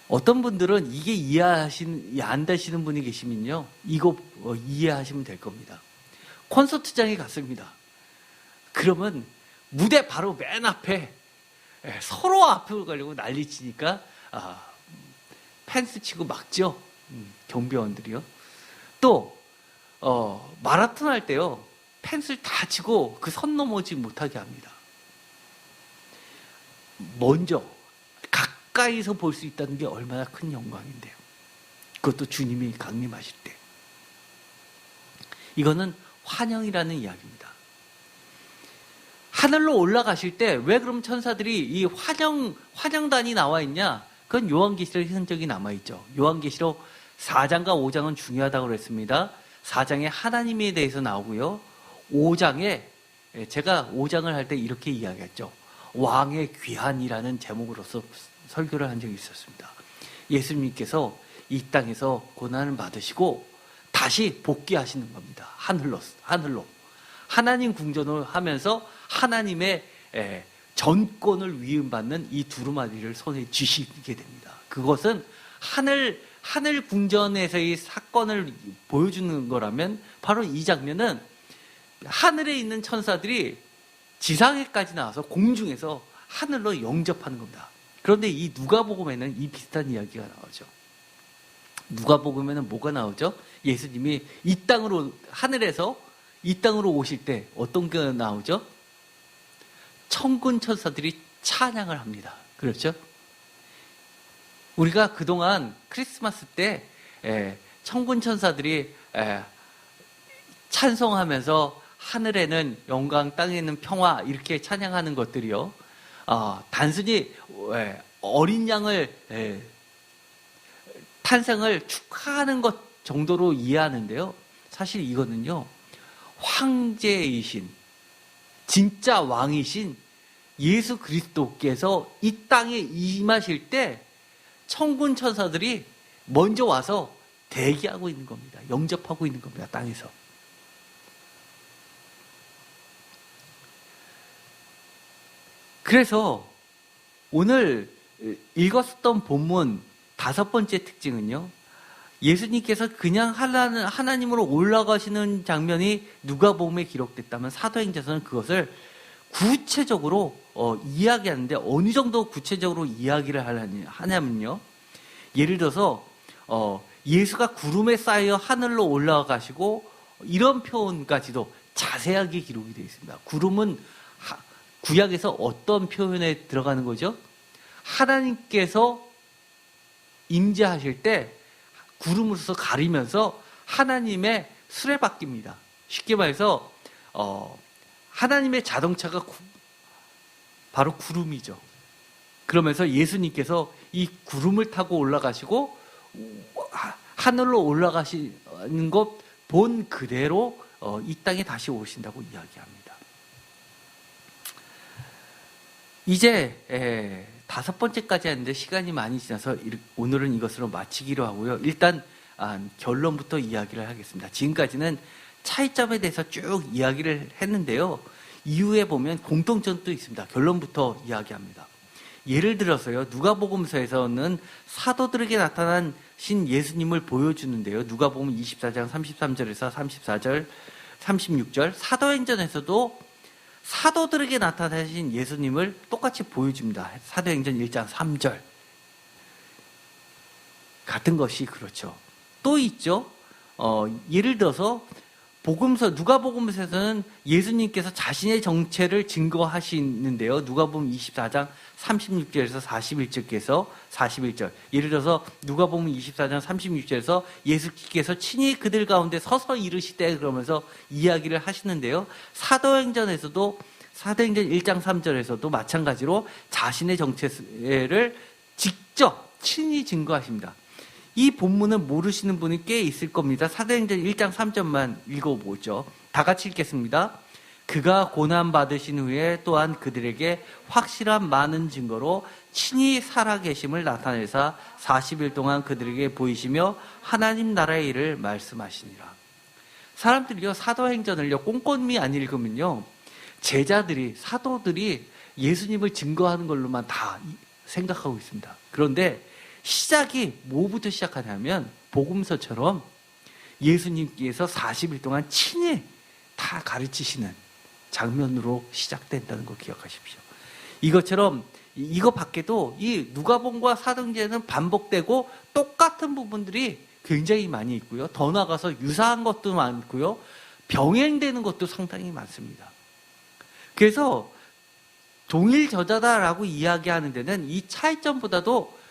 어떤 분들은 이게 안 되시는 분이 계시면요, 이거 이해하시면 될 겁니다. 콘서트장에 갔습니다. 그러면 무대 바로 맨 앞에 서로 앞으로 가려고 난리치니까 펜스 치고 막죠. 경비원들이요. 또 마라톤 할 때요, 펜스를 다 치고 그 선 넘어지 못하게 합니다. 먼저 가까이서 볼 수 있다는 게 얼마나 큰 영광인데요. 그것도 주님이 강림하실 때. 이거는 환영이라는 이야기입니다. 하늘로 올라가실 때 왜 그럼 천사들이 이 환영단이 나와 있냐? 그건 요한계시록 흔적이 남아있죠. 요한계시록 4장과 5장은 중요하다고 그랬습니다. 4장에 하나님에 대해서 나오고요. 5장에 제가 5장을 할 때 이렇게 이야기했죠. 왕의 귀한이라는 제목으로서 설교를 한 적이 있었습니다. 예수님께서 이 땅에서 고난을 받으시고 다시 복귀하시는 겁니다. 하늘로. 하나님 궁전을 하면서 하나님의 전권을 위임받는 이 두루마리를 손에 쥐시게 됩니다. 그것은 하늘 궁전에서의 사건을 보여주는 거라면 바로 이 장면은 하늘에 있는 천사들이 지상에까지 나와서 공중에서 하늘로 영접하는 겁니다. 그런데 이 누가복음에는 이 비슷한 이야기가 나오죠. 누가복음에는 뭐가 나오죠? 예수님이 하늘에서 이 땅으로 오실 때 어떤 게 나오죠? 천군 천사들이 찬양을 합니다. 그렇죠? 우리가 그동안 크리스마스 때 천군 천사들이 찬송하면서 하늘에는 영광, 땅에는 평화 이렇게 찬양하는 것들이요. 단순히 어린 양을 탄생을 축하하는 것 정도로 이해하는데요. 사실 이거는요, 황제이신 진짜 왕이신 예수 그리스도께서 이 땅에 임하실 때 천군 천사들이 먼저 와서 대기하고 있는 겁니다. 영접하고 있는 겁니다. 땅에서. 그래서 오늘 읽었었던 본문 5번째 특징은요, 예수님께서 그냥 하나님으로 올라가시는 장면이 누가복음에 기록됐다면 사도행전에서는 그것을 구체적으로 이야기하는데, 어느 정도 구체적으로 이야기를 하냐면요, 예를 들어서 예수가 구름에 쌓여 하늘로 올라가시고 이런 표현까지도 자세하게 기록이 되어 있습니다. 구름은 구약에서 어떤 표현에 들어가는 거죠? 하나님께서 임재하실 때 구름으로서 가리면서 하나님의 수레바퀴입니다. 쉽게 말해서 하나님의 자동차가 바로 구름이죠. 그러면서 예수님께서 이 구름을 타고 올라가시고 하늘로 올라가시는 것 본 그대로 이 땅에 다시 오신다고 이야기합니다. 이제 5번째까지 했는데 시간이 많이 지나서 오늘은 이것으로 마치기로 하고요. 일단 결론부터 이야기를 하겠습니다. 지금까지는 차이점에 대해서 쭉 이야기를 했는데요. 이후에 보면 공통점도 있습니다. 결론부터 이야기합니다. 예를 들어서요, 누가복음서에서는 사도들에게 나타나신 예수님을 보여주는데요. 누가복음 24장 33절에서 34절, 36절, 사도행전에서도 사도들에게 나타나신 예수님을 똑같이 보여줍니다. 사도행전 1장 3절. 같은 것이 그렇죠. 또 있죠. 예를 들어서 누가복음서에서는 예수님께서 자신의 정체를 증거하시는데요. 누가복음 24장 36절에서 41절. 예를 들어서 누가복음 24장 36절에서 예수께서 친히 그들 가운데 서서 이르시되 그러면서 이야기를 하시는데요. 사도행전 1장 3절에서도 마찬가지로 자신의 정체를 직접 친히 증거하십니다. 이 본문을 모르시는 분이 꽤 있을 겁니다. 사도행전 1장 3절만 읽어보죠. 다 같이 읽겠습니다. 그가 고난받으신 후에 또한 그들에게 확실한 많은 증거로 친히 살아계심을 나타내사 40일 동안 그들에게 보이시며 하나님 나라의 일을 말씀하시니라. 사람들이요, 사도행전을요 꼼꼼히 안 읽으면요, 사도들이 예수님을 증거하는 걸로만 다 생각하고 있습니다. 그런데 시작이 뭐부터 시작하냐면 복음서처럼 예수님께서 40일 동안 친히 다 가르치시는 장면으로 시작된다는 거 기억하십시오. 이것처럼 이거 밖에도 이 누가복음과 사도행전은 반복되고 똑같은 부분들이 굉장히 많이 있고요. 더 나아가서 유사한 것도 많고요. 병행되는 것도 상당히 많습니다. 그래서 동일 저자다라고 이야기하는 데는 이 차이점보다도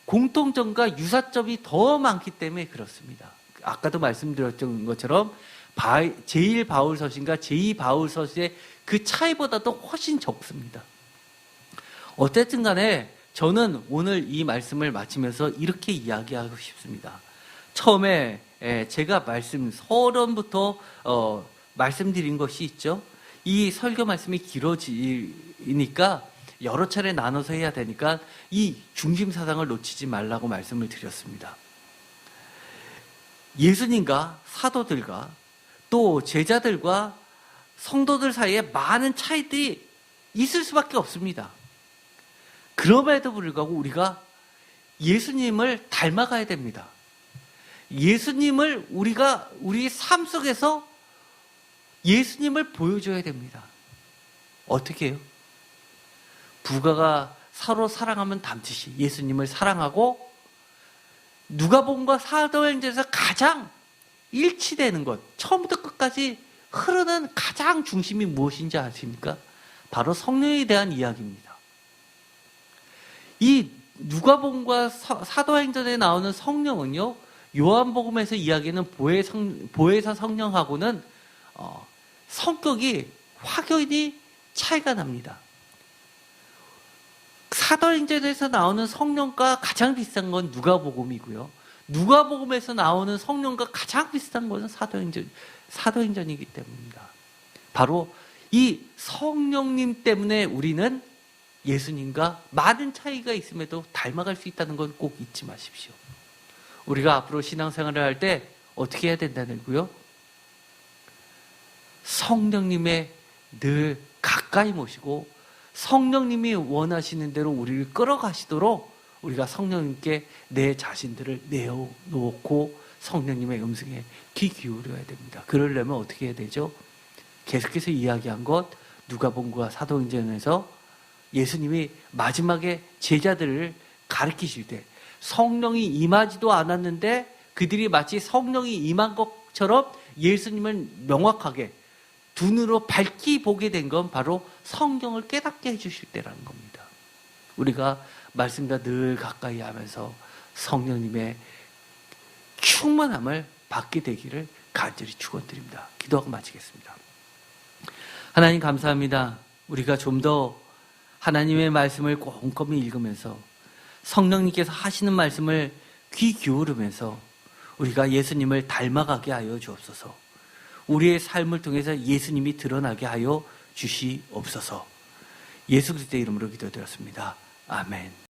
공통점과 유사점이 더 많기 때문에 그렇습니다. 아까도 말씀드렸던 것처럼 제1바울서신과 제2바울서신의 그 차이보다도 훨씬 적습니다. 어쨌든 간에 저는 오늘 이 말씀을 마치면서 이렇게 이야기하고 싶습니다. 처음에 제가 서론부터 말씀드린 것이 있죠. 이 설교 말씀이 길어지니까 여러 차례 나눠서 해야 되니까 이 중심 사상을 놓치지 말라고 말씀을 드렸습니다. 예수님과 사도들과 또 제자들과 성도들 사이에 많은 차이들이 있을 수밖에 없습니다. 그럼에도 불구하고 우리가 예수님을 닮아가야 됩니다. 예수님을 우리가 우리 삶 속에서 예수님을 보여줘야 됩니다. 어떻게 해요? 부가가 서로 사랑하면 닮듯이 예수님을 사랑하고, 누가복음과 사도행전에서 가장 일치되는 것, 처음부터 끝까지 흐르는 가장 중심이 무엇인지 아십니까? 바로 성령에 대한 이야기입니다. 이 누가복음과 사도행전에 나오는 성령은요, 요한복음에서 이야기하는 보혜사 성령하고는 성격이 확연히 차이가 납니다. 사도행전에서 나오는 성령과 가장 비슷한 건 누가복음이고요. 누가복음에서 나오는 성령과 가장 비슷한 것은 사도행전이기 때문입니다. 바로 이 성령님 때문에 우리는 예수님과 많은 차이가 있음에도 닮아갈 수 있다는 건 꼭 잊지 마십시오. 우리가 앞으로 신앙생활을 할 때 어떻게 해야 된다는 거요? 성령님의 늘 가까이 모시고 성령님이 원하시는 대로 우리를 끌어가시도록 우리가 성령님께 내 자신들을 내어놓고 성령님의 음성에 귀 기울여야 됩니다. 그러려면 어떻게 해야 되죠? 계속해서 이야기한 것, 누가복음과 사도행전에서 예수님이 마지막에 제자들을 가르치실 때 성령이 임하지도 않았는데 그들이 마치 성령이 임한 것처럼 예수님을 명확하게 눈으로 밝히 보게 된 건 바로 성경을 깨닫게 해주실 때라는 겁니다. 우리가 말씀과 늘 가까이 하면서 성령님의 충만함을 받게 되기를 간절히 축원드립니다. 기도하고 마치겠습니다. 하나님 감사합니다. 우리가 좀 더 하나님의 말씀을 꼼꼼히 읽으면서 성령님께서 하시는 말씀을 귀 기울이면서 우리가 예수님을 닮아가게 하여 주옵소서. 우리의 삶을 통해서 예수님이 드러나게 하여 주시옵소서. 예수 그리스도의 이름으로 기도드렸습니다. 아멘.